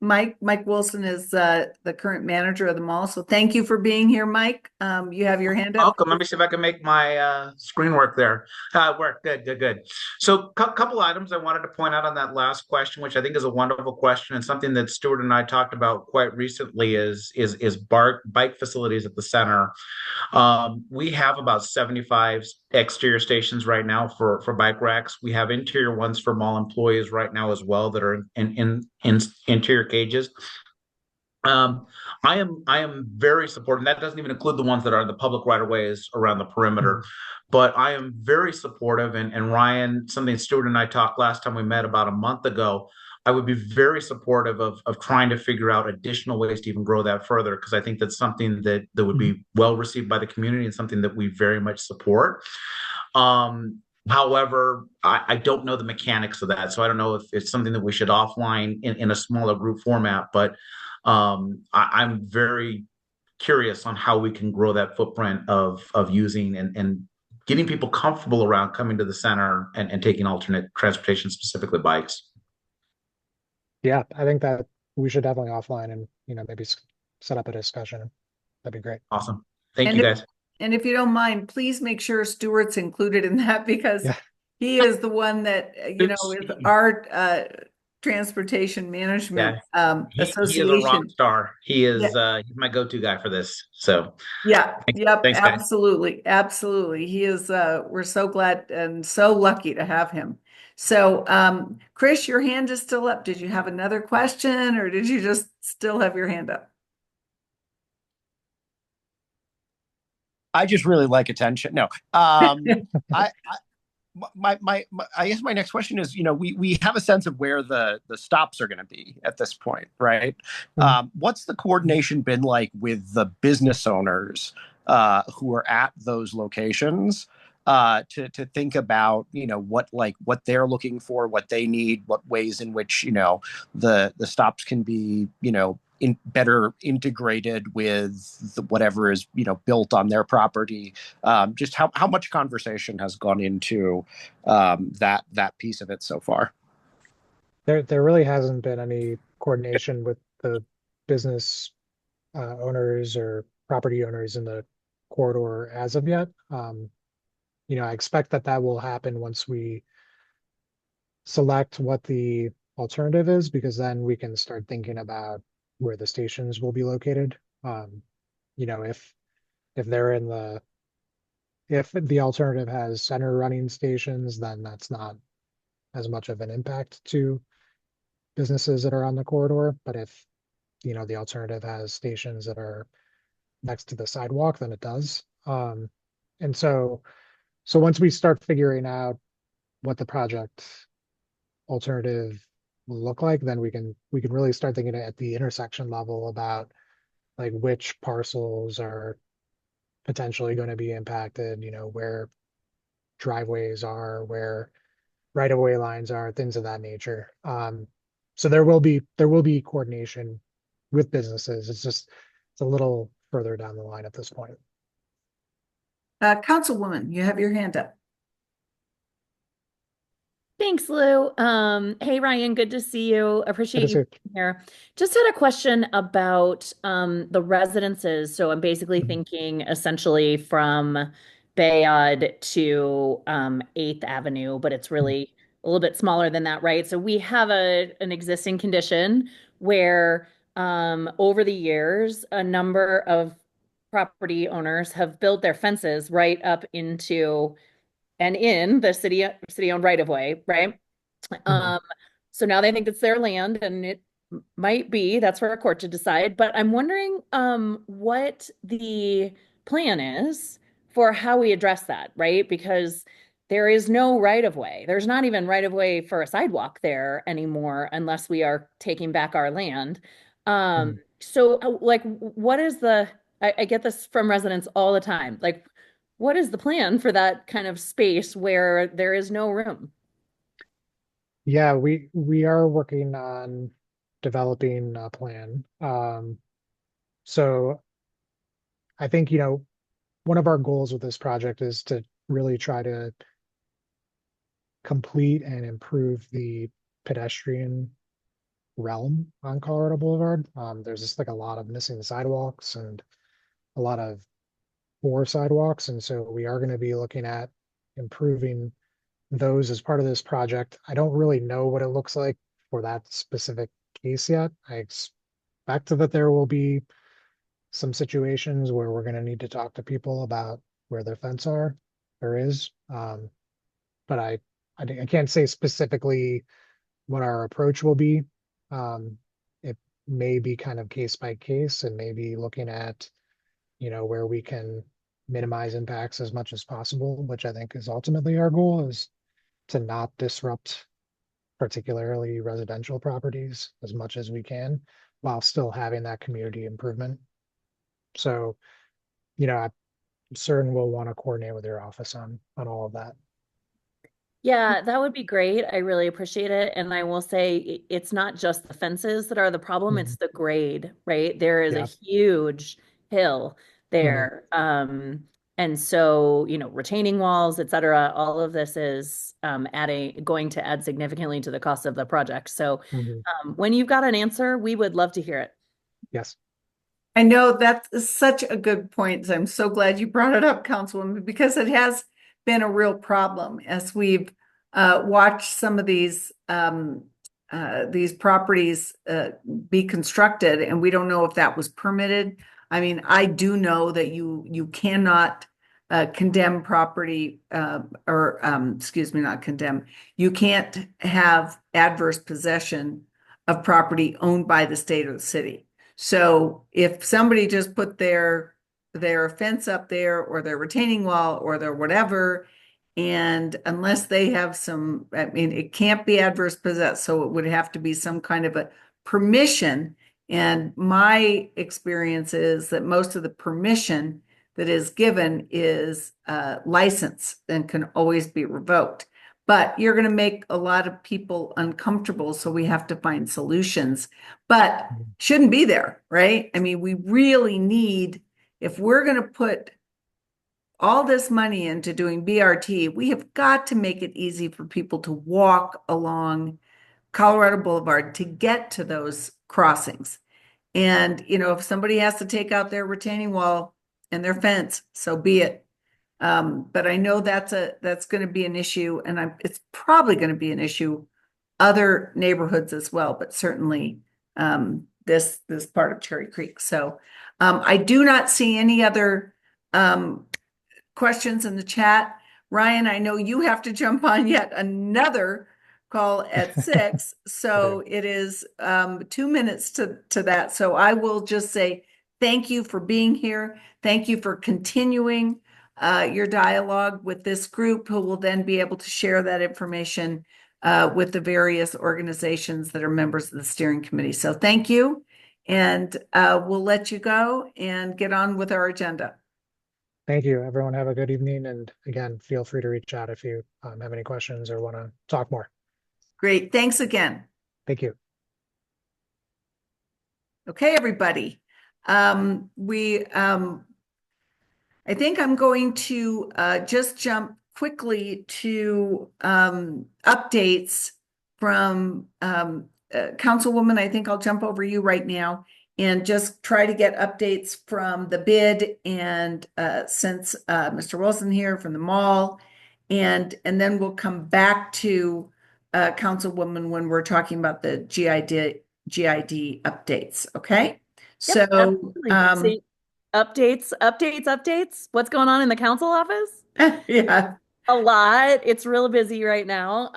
Mike Wilson is the current manager of the mall. So thank you for being here, Mike. You have your hand up. Welcome. Let me see if I can make my screen work there. Work. Good. So couple items I wanted to point out on that last question, which I think is a wonderful question, and something that Stuart and I talked about quite recently is bike facilities at the center. We have about 75 exterior stations right now for bike racks. We have interior ones for mall employees right now as well that are in interior cages. I am very supportive, and that doesn't even include the ones that are in the public right of ways around the perimeter. But I am very supportive, and Ryan, something Stuart and I talked last time we met about a month ago, I would be very supportive of trying to figure out additional ways to even grow that further, because I think that's something that would be well received by the community and something that we very much support. However, I don't know the mechanics of that, so I don't know if it's something that we should offline in a smaller group format, but I'm very curious on how we can grow that footprint of using and getting people comfortable around coming to the center and taking alternate transportation, specifically bikes. Yeah, I think that we should definitely offline and, maybe set up a discussion. That'd be great. Awesome. Thank you, guys. And if you don't mind, please make sure Stuart's included in that, because Yeah. he is the one that, is our Transportation Management He is a rock Association. star. He Yeah. is he's my go-to guy for this. So Yeah, yep, thanks, guys. absolutely, absolutely. He is, we're so glad and so lucky to have him. So, Chris, your hand is still up. Did you have another question or did you just still have your hand up? I just really like attention. No, I I guess my next question is, we have a sense of where the stops are going to be at this point, right? What's the coordination been like with the business owners who are at those locations to think about, what they're looking for, what they need, what ways in which, the stops can be, better integrated with whatever is, built on their property. Just how much conversation has gone into that piece of it so far? There really hasn't been any coordination with the business owners or property owners in the corridor as of yet. I expect that will happen once we select what the alternative is, because then we can start thinking about where the stations will be located. If they're in if the alternative has center running stations, then that's not as much of an impact to businesses that are on the corridor. But if, the alternative has stations that are next to the sidewalk, then it does. And so once we start figuring out what the project alternative will look like, then we can really start thinking at the intersection level about like which parcels are potentially going to be impacted, where driveways are, where right-of-way lines are, things of that nature. So there will be coordination with businesses. It's a little further down the line at this point. Councilwoman, you have your hand up. Thanks, Lou. Hey, Ryan, good to see you. Appreciate you being here. Just had a question about the residences. So I'm basically thinking essentially from Bayard to 8th Avenue, but it's really a little bit smaller than that, right? So we have an existing condition where over the years, a number of property owners have built their fences right up into and in the city-owned right-of-way, right? Um, so now they think it's their land, and it might be, that's for a court to decide. But I'm wondering what the plan is for how we address that, right? Because there is no right-of-way. There's not even right-of-way for a sidewalk there anymore unless we are taking back our land. So like, what is I get this from residents all the time. Like, what is the plan for that kind of space where there is no room? Yeah, we are working on developing a plan. So I think, one of our goals with this project is to really try to complete and improve the pedestrian realm on Colorado Boulevard. There's just like a lot of missing sidewalks and a lot of poor sidewalks. And so we are going to be looking at improving those as part of this project. I don't really know what it looks like for that specific case yet. I expect that there will be some situations where we're going to need to talk to people about where their fence are, there is. But I can't say specifically what our approach will be. It may be kind of case by case and maybe looking at, where we can minimize impacts as much as possible, which I think is ultimately our goal, is to not disrupt particularly residential properties as much as we can while still having that community improvement. So, I'm certain we'll want to coordinate with your office on all of that. Yeah, that would be great. I really appreciate it. And I will say it's not just the fences that are the problem, it's the grade, right? There is a huge hill there. And so, retaining walls, et cetera, all of this is going to add significantly to the cost of the project. So when you've got an answer, we would love to hear it. Yes. I know that's such a good point. I'm so glad you brought it up, Councilwoman, because it has been a real problem as we've watched some of these these properties be constructed, and we don't know if that was permitted. I mean, I do know that you cannot condemn property excuse me, not condemn. You can't have adverse possession of property owned by the state or the city. So if somebody just put their fence up there or their retaining wall or their whatever, and unless they have some, I mean, it can't be adverse possessed, so it would have to be some kind of a permission. And my experience is that most of the permission that is given is license and can always be revoked. But you're going to make a lot of people uncomfortable, so we have to find solutions. But shouldn't be there, right? I mean, we really need, if we're going to put all this money into doing BRT, we have got to make it easy for people to walk along Colorado Boulevard to get to those crossings. And, you know, if somebody has to take out their retaining wall and their fence, so be it. But I know that's going to be an issue, and it's probably going to be an issue other neighborhoods as well, but certainly this part of Cherry Creek. So I do not see any other questions in the chat. Ryan, I know you have to jump on yet another call at 6. So it is 2 minutes to that. So I will just say thank you for being here. Thank you for continuing your dialogue with this group, who will then be able to share that information with the various organizations that are members of the steering committee. So thank you. And we'll let you go and get on with our agenda. Thank you. Everyone have a good evening. And again, feel free to reach out if you have any questions or want to talk more. Great. Thanks again. Thank you. Okay, everybody. I think I'm going to just jump quickly to updates from Councilwoman. I think I'll jump over you right now and just try to get updates from the bid, and since Mr. Wilson here from the mall, and then we'll come back to Councilwoman when we're talking about the GID updates. Okay, Yep, so updates. What's going on in the council office? Yeah. A lot. It's real busy right now.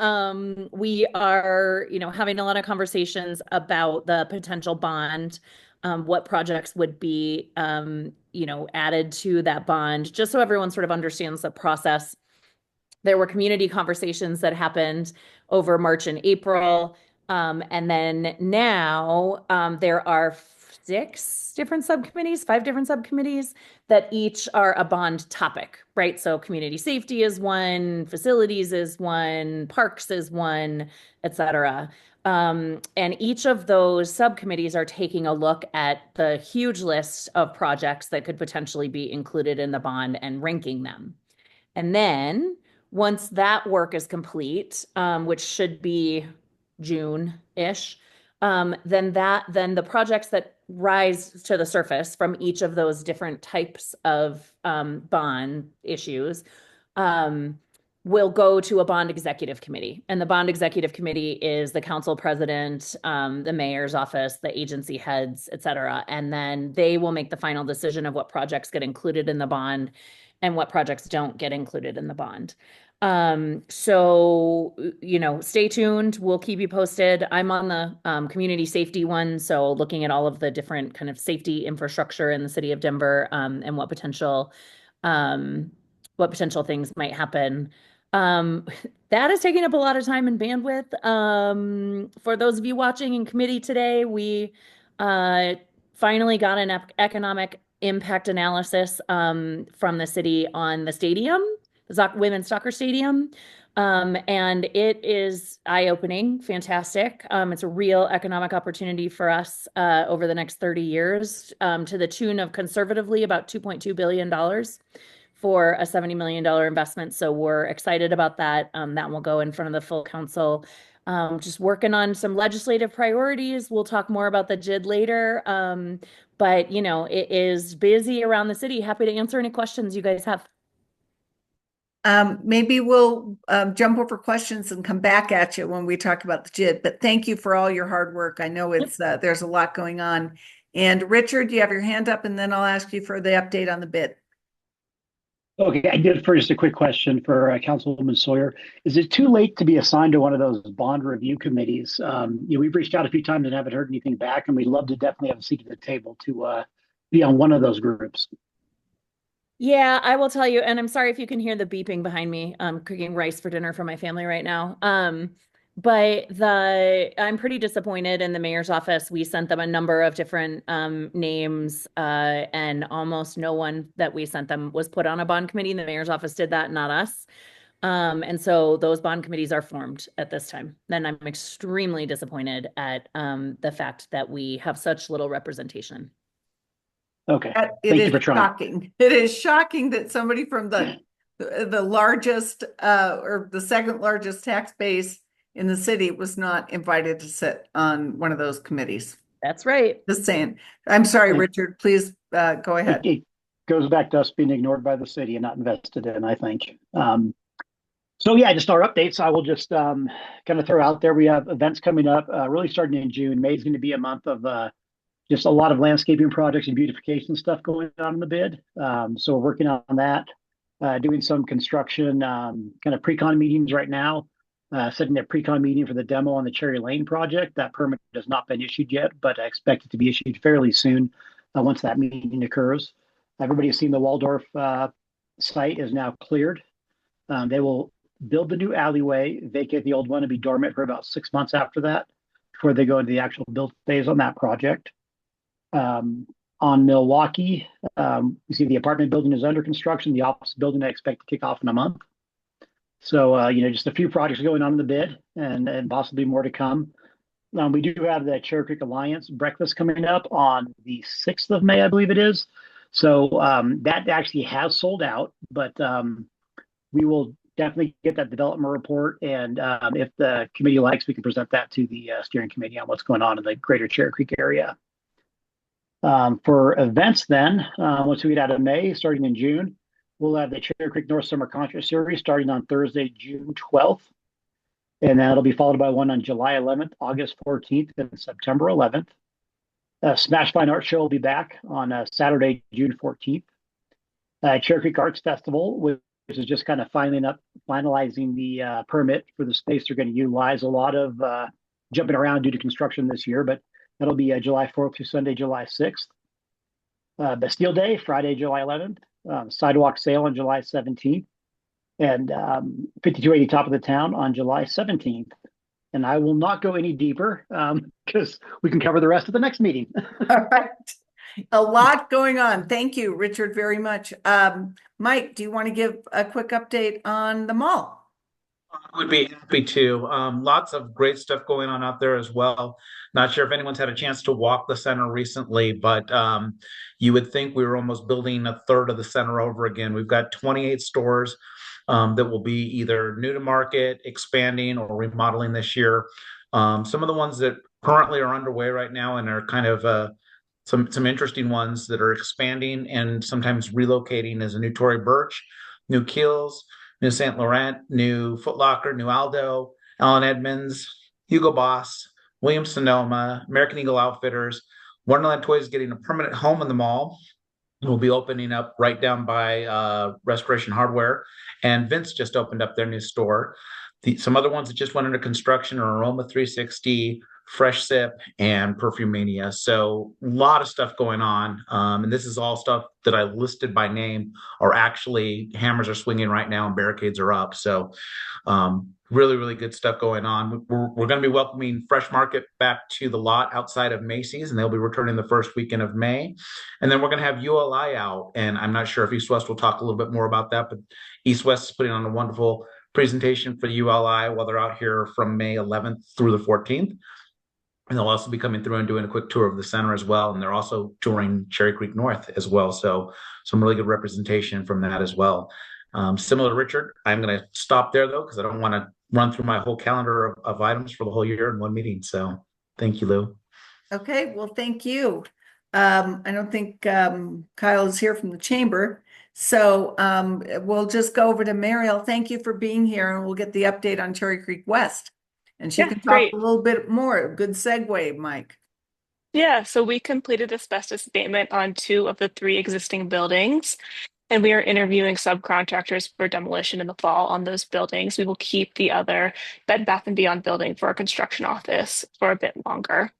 We are, having a lot of conversations about the potential bond, what projects would be, added to that bond, just so everyone sort of understands the process. There were community conversations that happened over March and April. And then now there are 5 different subcommittees that each are a bond topic, right? So community safety is one, facilities is one, parks is one, et cetera. And each of those subcommittees are taking a look at the huge list of projects that could potentially be included in the bond and ranking them. And then once that work is complete, which should be June-ish, then the projects that rise to the surface from each of those different types of bond issues will go to a bond executive committee. And the bond executive committee is the council president, the mayor's office, the agency heads, et cetera. And then they will make the final decision of what projects get included in the bond and what projects don't get included in the bond. So, stay tuned. We'll keep you posted. I'm on the community safety one, so looking at all of the different kind of safety infrastructure in the city of Denver, and what potential things might happen. That is taking up a lot of time and bandwidth. For those of you watching in committee today, we finally got an economic impact analysis from the city on the stadium, the women's soccer stadium. And it is eye-opening, fantastic. It's a real economic opportunity for us over the next 30 years, to the tune of conservatively about $2.2 billion for a $70 million investment. So we're excited about that. That will go in front of the full council. Just working on some legislative priorities. We'll talk more about the JID later. But, it is busy around the city. Happy to answer any questions you guys have. Maybe we'll jump over questions and come back at you when we talk about the JID, but thank you for all your hard work. I know it's there's a lot going on. And Richard, you have your hand up, and then I'll ask you for the update on the bid. Okay, I did for just a quick question for Councilwoman Sawyer. Is it too late to be assigned to one of those bond review committees? We've reached out a few times and haven't heard anything back, and we'd love to definitely have a seat at the table to be on one of those groups. Yeah, I will tell you, and I'm sorry if you can hear the beeping behind me. I'm cooking rice for dinner for my family right now. But I'm pretty disappointed in the mayor's office. We sent them a number of different names, and almost no one that we sent them was put on a bond committee. The mayor's office did that, not us. And so those bond committees are formed at this time. Then I'm extremely disappointed at the fact that we have such little representation. Okay. It is shocking. It is shocking that somebody from the largest or the second largest tax base in the city was not invited to sit on one of those committees. That's right. Just saying. I'm sorry, Richard, please go ahead. It goes back to us being ignored by the city and not invested in, I think. So yeah, just our updates. I will just kind of throw out there. We have events coming up, really starting in June. May is going to be a month of just a lot of landscaping projects and beautification stuff going on in the bid. So we're working on that, doing some construction kind of pre-con meetings right now, setting a pre-con meeting for the demo on the Cherry Lane project. That permit has not been issued yet, but I expect it to be issued fairly soon once that meeting occurs. Everybody has seen the Waldorf site is now cleared. They will build the new alleyway, vacate the old one, and be dormant for about 6 months after that before they go into the actual build phase on that project. On Milwaukee, you see the apartment building is under construction. The office building I expect to kick off in a month. So, just a few projects going on in the bid and possibly more to come. We do have the Cherry Creek Alliance breakfast coming up on the 6th of May, I believe it is. So that actually has sold out, but we will definitely get that development report. And if the committee likes, we can present that to the steering committee on what's going on in the greater Cherry Creek area. For events then, once we get out of May, starting in June, we'll have the Cherry Creek North Summer Concert Series starting on Thursday, June 12th. And then it'll be followed by one on July 11th, August 14th, and September 11th. Smash Fine Art Show will be back on Saturday, June 14th. Cherry Creek Arts Festival, which is just kind of finalizing the permit for the space they're going to utilize. A lot of jumping around due to construction this year, but that'll be July 4th through Sunday, July 6th. Bastille Day, Friday, July 11th. Sidewalk Sale on July 17th. And 5280 Top of the Town on July 17th. And I will not go any deeper because we can cover the rest of the next meeting. All right. A lot going on. Thank you, Richard, very much. Mike, do you want to give a quick update on the mall? I would be happy to. Lots of great stuff going on out there as well. Not sure if anyone's had a chance to walk the center recently, but you would think we were almost building a third of the center over again. We've got 28 stores that will be either new to market, expanding, or remodeling this year. Some of the ones that currently are underway right now and are kind of some interesting ones that are expanding and sometimes relocating is a new Tory Burch, new Kiehl's, new St. Laurent, new Foot Locker, new Aldo, Allen Edmonds, Hugo Boss, Williams Sonoma, American Eagle Outfitters. Wonderland Toys is getting a permanent home in the mall. We'll be opening up right down by Restoration Hardware. And Vince just opened up their new store. Some other ones that just went under construction are Aroma 360, Fresh Sip, and Perfume Mania. So a lot of stuff going on. And this is all stuff that I listed by name are actually hammers are swinging right now and barricades are up. So really, really good stuff going on. We're going to be welcoming Fresh Market back to the lot outside of Macy's, and they'll be returning the first weekend of May. And then we're going to have ULI out. And I'm not sure if East West will talk a little bit more about that, but East West is putting on a wonderful presentation for ULI while they're out here from May 11th through the 14th. And they'll also be coming through and doing a quick tour of the center as well. And they're also touring Cherry Creek North as well. So some really good representation from that as well. Similar to Richard, I'm going to stop there though, because I don't want to run through my whole calendar of items for the whole year in one meeting. So thank you, Lou. Okay, well, thank you. I don't think Kyle is here from the chamber. So we'll just go over to Mariel. Thank you for being here, and we'll get the update on Cherry Creek West. And she can talk great. a little bit more. Good segue, Mike. Yeah, so we completed asbestos abatement on 2 of the 3 existing buildings, and we are interviewing subcontractors for demolition in the fall on those buildings. We will keep the other Bed Bath & Beyond building for our construction office for a bit longer.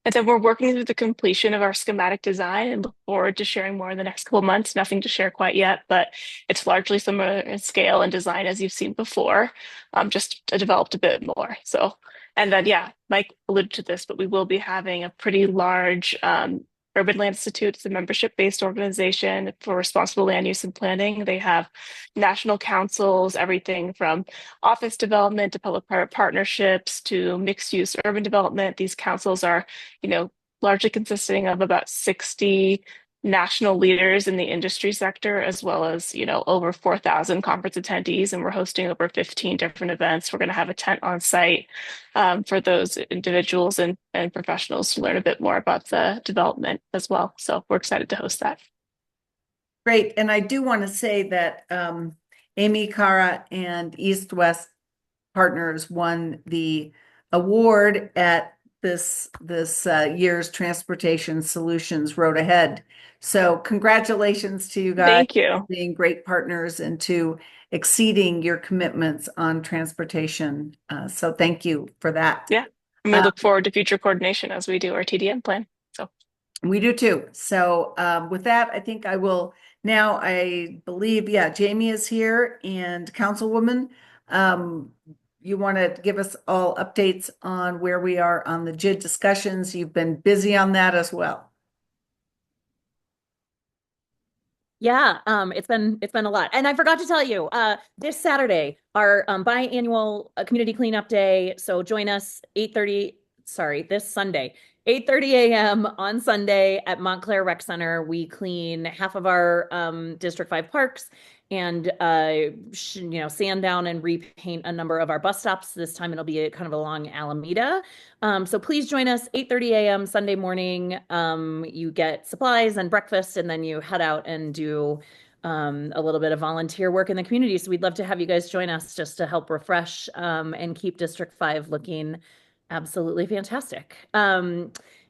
And then we're working through the completion of our schematic design and look forward to sharing more in the next couple of months. Nothing to share quite yet, but it's largely similar in scale and design as you've seen before, just developed a bit more. So, and then, yeah, Mike alluded to this, but we will be having a pretty large Urban Land Institute. It's a membership-based organization for responsible land use and planning. They have national councils, everything from office development to public-private partnerships to mixed-use urban development. These councils are, largely consisting of about 60 national leaders in the industry sector, as well as, over 4,000 conference attendees. And we're hosting over 15 different events. We're going to have a tent on site for those individuals and professionals to learn a bit more about the development as well. So we're excited to host that. Great. And I do want to say that Amy Cara and East West Partners won the award at this year's Transportation Solutions Road Ahead. So congratulations to you guys. Thank you. For being great partners and to exceeding your commitments on transportation. So thank you for that. Yeah, and we look forward to future coordination as we do our TDM plan. So we do too. So with that, I think I will now, I believe, Jamie is here, and Councilwoman, you want to give us all updates on where we are on the JID discussions. You've been busy on that as well. Yeah, it's been a lot. And I forgot to tell you, this Saturday, our biannual community cleanup day. So join us this Sunday, 8:30 a.m. on Sunday at Montclair Rec Center. We clean half of our District 5 parks and sand down and repaint a number of our bus stops. This time it'll be kind of along Alameda. So please join us 8:30 a.m. Sunday morning. You get supplies and breakfast, and then you head out and do a little bit of volunteer work in the community. So we'd love to have you guys join us just to help refresh and keep District 5 looking absolutely fantastic.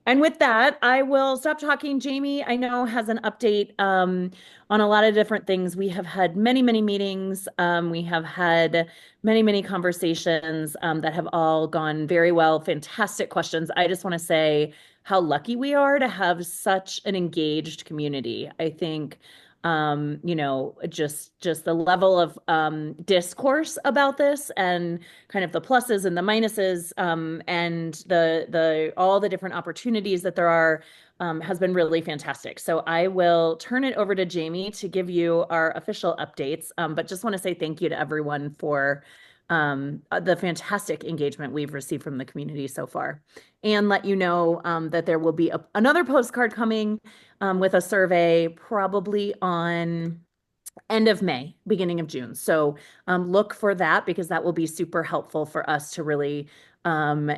And with that, I will stop talking. Jamie, I know, has an update on a lot of different things. We have had many, many meetings. We have had many, many conversations that have all gone very well. Fantastic questions. I just want to say how lucky we are to have such an engaged community. I think just the level of discourse about this and kind of the pluses and the minuses and the all the different opportunities that there are has been really fantastic. So I will turn it over to Jamie to give you our official updates, but just want to say thank you to everyone for the fantastic engagement we've received from the community so far, and let you know that there will be another postcard coming with a survey probably on end of May, beginning of June. So look for that, because that will be super helpful for us to really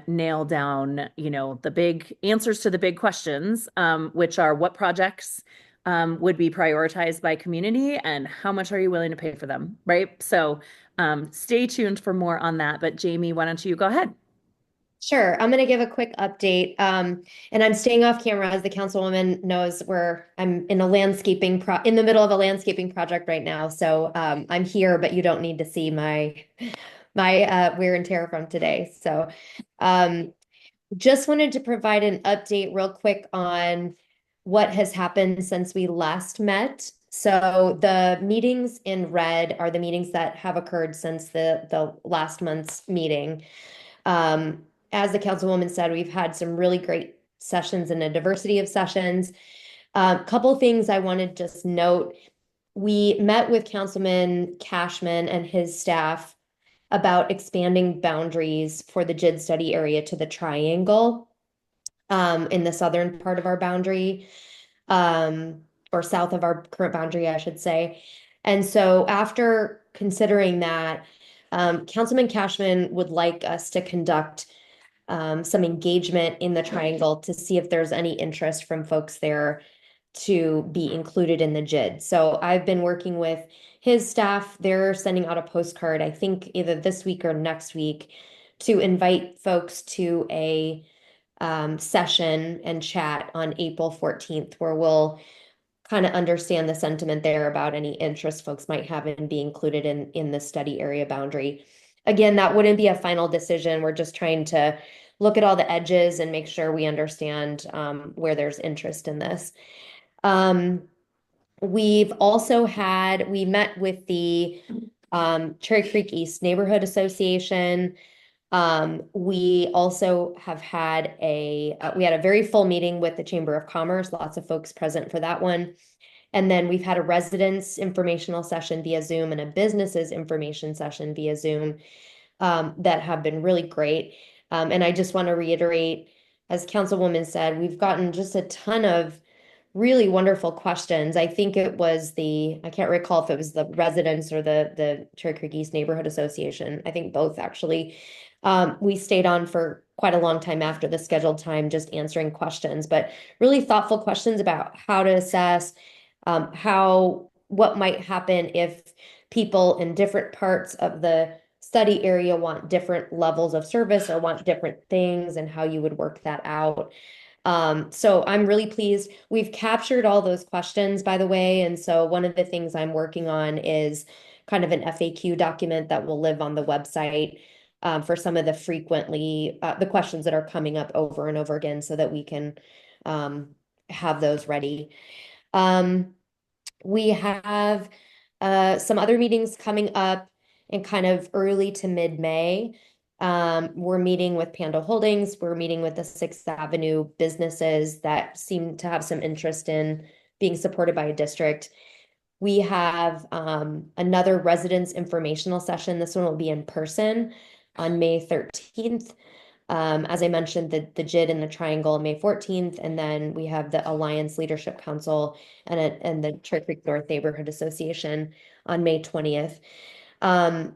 nail down, the big answers to the big questions, which are what projects would be prioritized by community and how much are you willing to pay for them, right? So stay tuned for more on that. But Jamie, why don't you go ahead? Sure. I'm going to give a quick update. And I'm staying off camera, as the councilwoman knows, I'm in the middle of a landscaping project right now. So I'm here, but you don't need to see my wear and tear from today. So just wanted to provide an update real quick on what has happened since we last met. So the meetings in red are the meetings that have occurred since the last month's meeting. As the councilwoman said, we've had some really great sessions and a diversity of sessions. A couple things I wanted to just note. We met with Councilman Cashman and his staff about expanding boundaries for the JID study area to the triangle in the southern part of our boundary, or south of our current boundary, I should say. And so after considering that, Councilman Cashman would like us to conduct some engagement in the triangle to see if there's any interest from folks there to be included in the JID. So I've been working with his staff. They're sending out a postcard, I think either this week or next week, to invite folks to a session and chat on April 14th, where we'll kind of understand the sentiment there about any interest folks might have in being included in the study area boundary. Again, that wouldn't be a final decision. We're just trying to look at all the edges and make sure we understand where there's interest in this. We've also we met with the Cherry Creek East Neighborhood Association. We also have had we had a very full meeting with the Chamber of Commerce, lots of folks present for that one. And then we've had a residents informational session via Zoom and a businesses information session via Zoom that have been really great. And I just want to reiterate, as Councilwoman said, we've gotten just a ton of really wonderful questions. I think it was I can't recall if it was the residents or the Cherry Creek East Neighborhood Association. I think both actually. We stayed on for quite a long time after the scheduled time, just answering questions, but really thoughtful questions about how to assess what might happen if people in different parts of the study area want different levels of service or want different things, and how you would work that out. So I'm really pleased. We've captured all those questions, by the way, and so one of the things I'm working on is kind of an FAQ document that will live on the website for some of the questions that are coming up over and over again, so that we can have those ready. We have some other meetings coming up in kind of early to mid-May. We're meeting with Pando Holdings. We're meeting with the Sixth Avenue businesses that seem to have some interest in being supported by a district. We have another residents informational session. This one will be in person on May 13th. As I mentioned, the JID and the Triangle on May 14th, and then we have the Alliance Leadership Council and the Cherry Creek North Neighborhood Association on May 20th.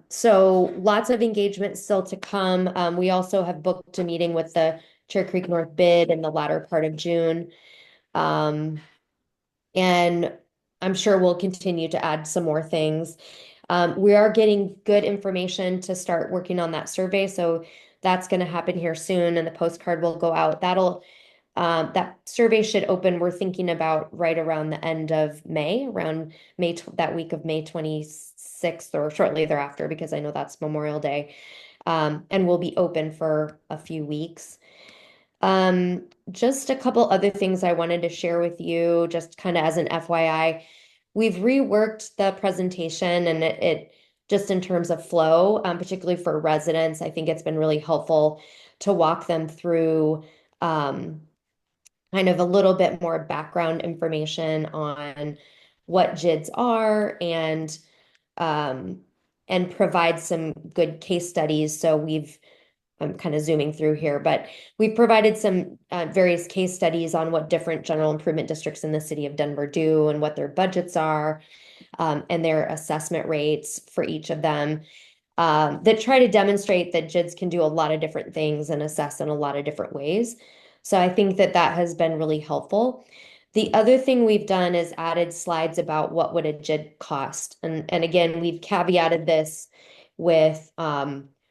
So lots of engagement still to come. We also have booked a meeting with the Cherry Creek North BID in the latter part of June. And I'm sure we'll continue to add some more things. We are getting good information to start working on that survey, so that's going to happen here soon, and the postcard will go out. That survey should open, we're thinking about right around the end of May, around that week of May 26th or shortly thereafter, because I know that's Memorial Day, and will be open for a few weeks. Just a couple other things I wanted to share with you, just kind of as an FYI. We've reworked the presentation, and it just in terms of flow, particularly for residents, I think it's been really helpful to walk them through kind of a little bit more background information on what JIDs are, and provide some good case studies. So I'm kind of zooming through here, but we've provided some various case studies on what different general improvement districts in the city of Denver do and what their budgets are, and their assessment rates for each of them, that try to demonstrate that JIDs can do a lot of different things and assess in a lot of different ways. So I think that has been really helpful. The other thing we've done is added slides about what would a JID cost. And again, we've caveated this with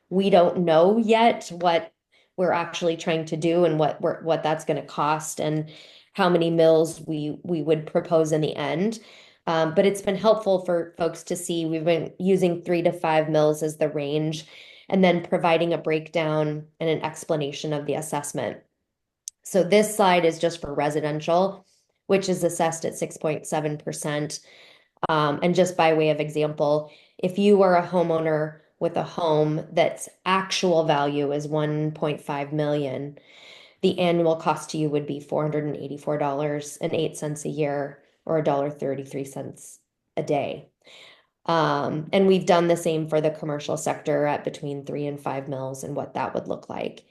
we don't know yet what we're actually trying to do and what that's going to cost and how many mills we would propose in the end. But it's been helpful for folks to see. We've been using 3 to 5 mills as the range, and then providing a breakdown and an explanation of the assessment. So this slide is just for residential, which is assessed at 6.7%. And just by way of example, if you are a homeowner with a home that's actual value is 1.5 million, the annual cost to you would be $484.08 a year, or $1.33 a day. And we've done the same for the commercial sector at between 3 and 5 mills and what that would look like.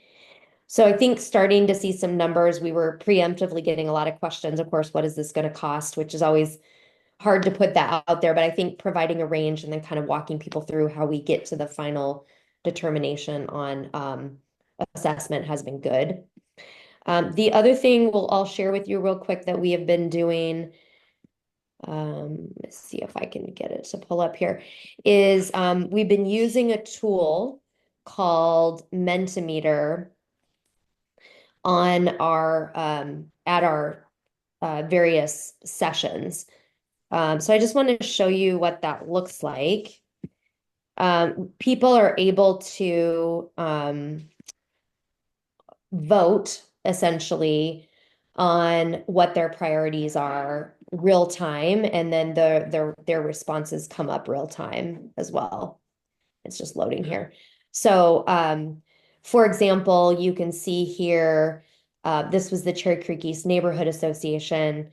So I think starting to see some numbers, we were preemptively getting a lot of questions. Of course, what is this going to cost? Which is always hard to put that out there, but I think providing a range and then kind of walking people through how we get to the final determination on assessment has been good. The other thing I'll share with you real quick that we have been doing, let's see if I can get it to pull up here, is we've been using a tool called Mentimeter on our at our various sessions. So I just want to show you what that looks like. People are able to vote essentially on what their priorities are real time, and then their responses come up real time as well. It's just loading here. So for example, you can see here, this was the Cherry Creek East Neighborhood Association.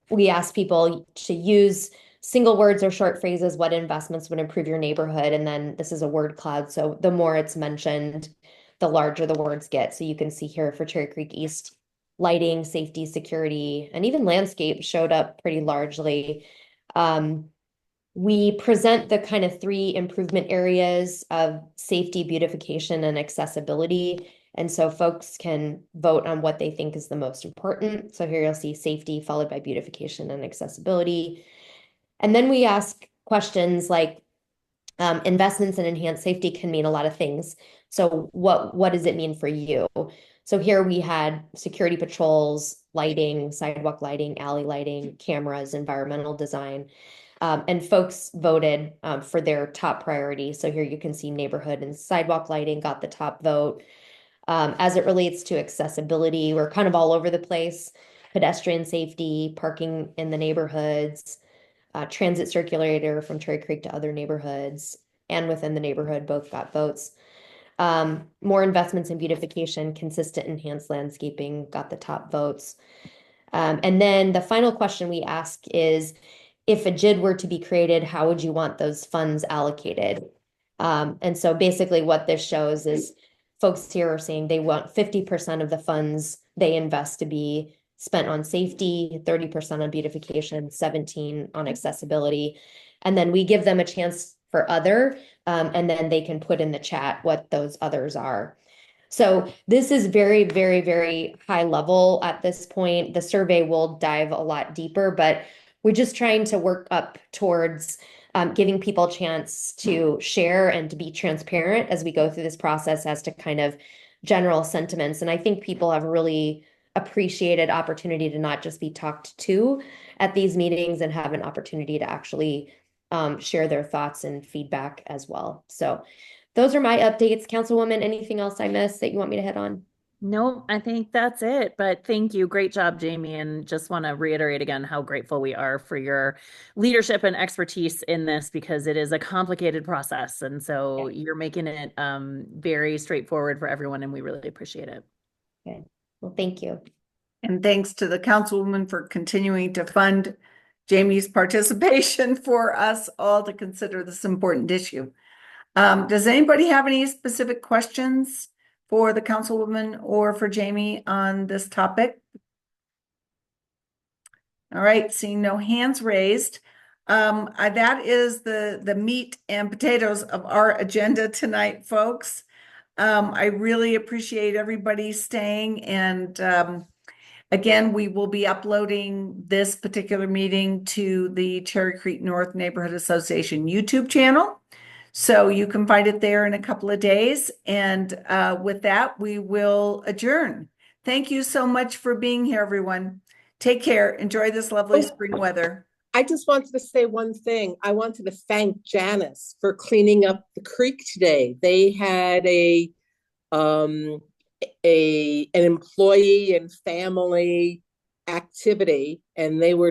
We asked people to use single words or short phrases, what investments would improve your neighborhood. And then this is a word cloud. So the more it's mentioned, the larger the words get. So you can see here for Cherry Creek East, lighting, safety, security, and even landscape showed up pretty largely. We present the kind of 3 improvement areas of safety, beautification, and accessibility. And so folks can vote on what they think is the most important. So here you'll see safety followed by beautification and accessibility. And then we ask questions like investments in enhanced safety can mean a lot of things. So what does it mean for you? So here we had security patrols, lighting, sidewalk lighting, alley lighting, cameras, environmental design. And folks voted for their top priority. So here you can see neighborhood and sidewalk lighting got the top vote. As it relates to accessibility, we're kind of all over the place. Pedestrian safety, parking in the neighborhoods, transit circulator from Cherry Creek to other neighborhoods and within the neighborhood both got votes. More investments in beautification, consistent enhanced landscaping got the top votes. And then the final question we ask is, if a JID were to be created, how would you want those funds allocated? And so basically what this shows is folks here are saying they want 50% of the funds they invest to be spent on safety, 30% on beautification, 17% on accessibility. And then we give them a chance for other, and then they can put in the chat what those others are. So this is very, very, very high level at this point. The survey will dive a lot deeper, but we're just trying to work up towards giving people a chance to share and to be transparent as we go through this process as to kind of general sentiments. And I think people have really appreciated opportunity to not just be talked to at these meetings and have an opportunity to actually share their thoughts and feedback as well. So those are my updates. Councilwoman, anything else I missed that you want me to hit on? No, I think that's it. But thank you. Great job, Jamie. And just want to reiterate again how grateful we are for your leadership and expertise in this, because it is a complicated process. And so you're making it very straightforward for everyone, and we really appreciate it. Okay. Well, thank you. And thanks to the councilwoman for continuing to fund Jamie's participation for us all to consider this important issue. Does anybody have any specific questions for the councilwoman or for Jamie on this topic? All right, seeing no hands raised. That is the meat and potatoes of our agenda tonight, folks. I really appreciate everybody staying, and again, we will be uploading this particular meeting to the Cherry Creek North Neighborhood Association YouTube channel. So you can find it there in a couple of days. And with that, we will adjourn. Thank you so much for being here, everyone. Take care. Enjoy this lovely spring weather. I just wanted to say one thing. I wanted to thank Janice for cleaning up the creek today. They had an employee and family activity, and they were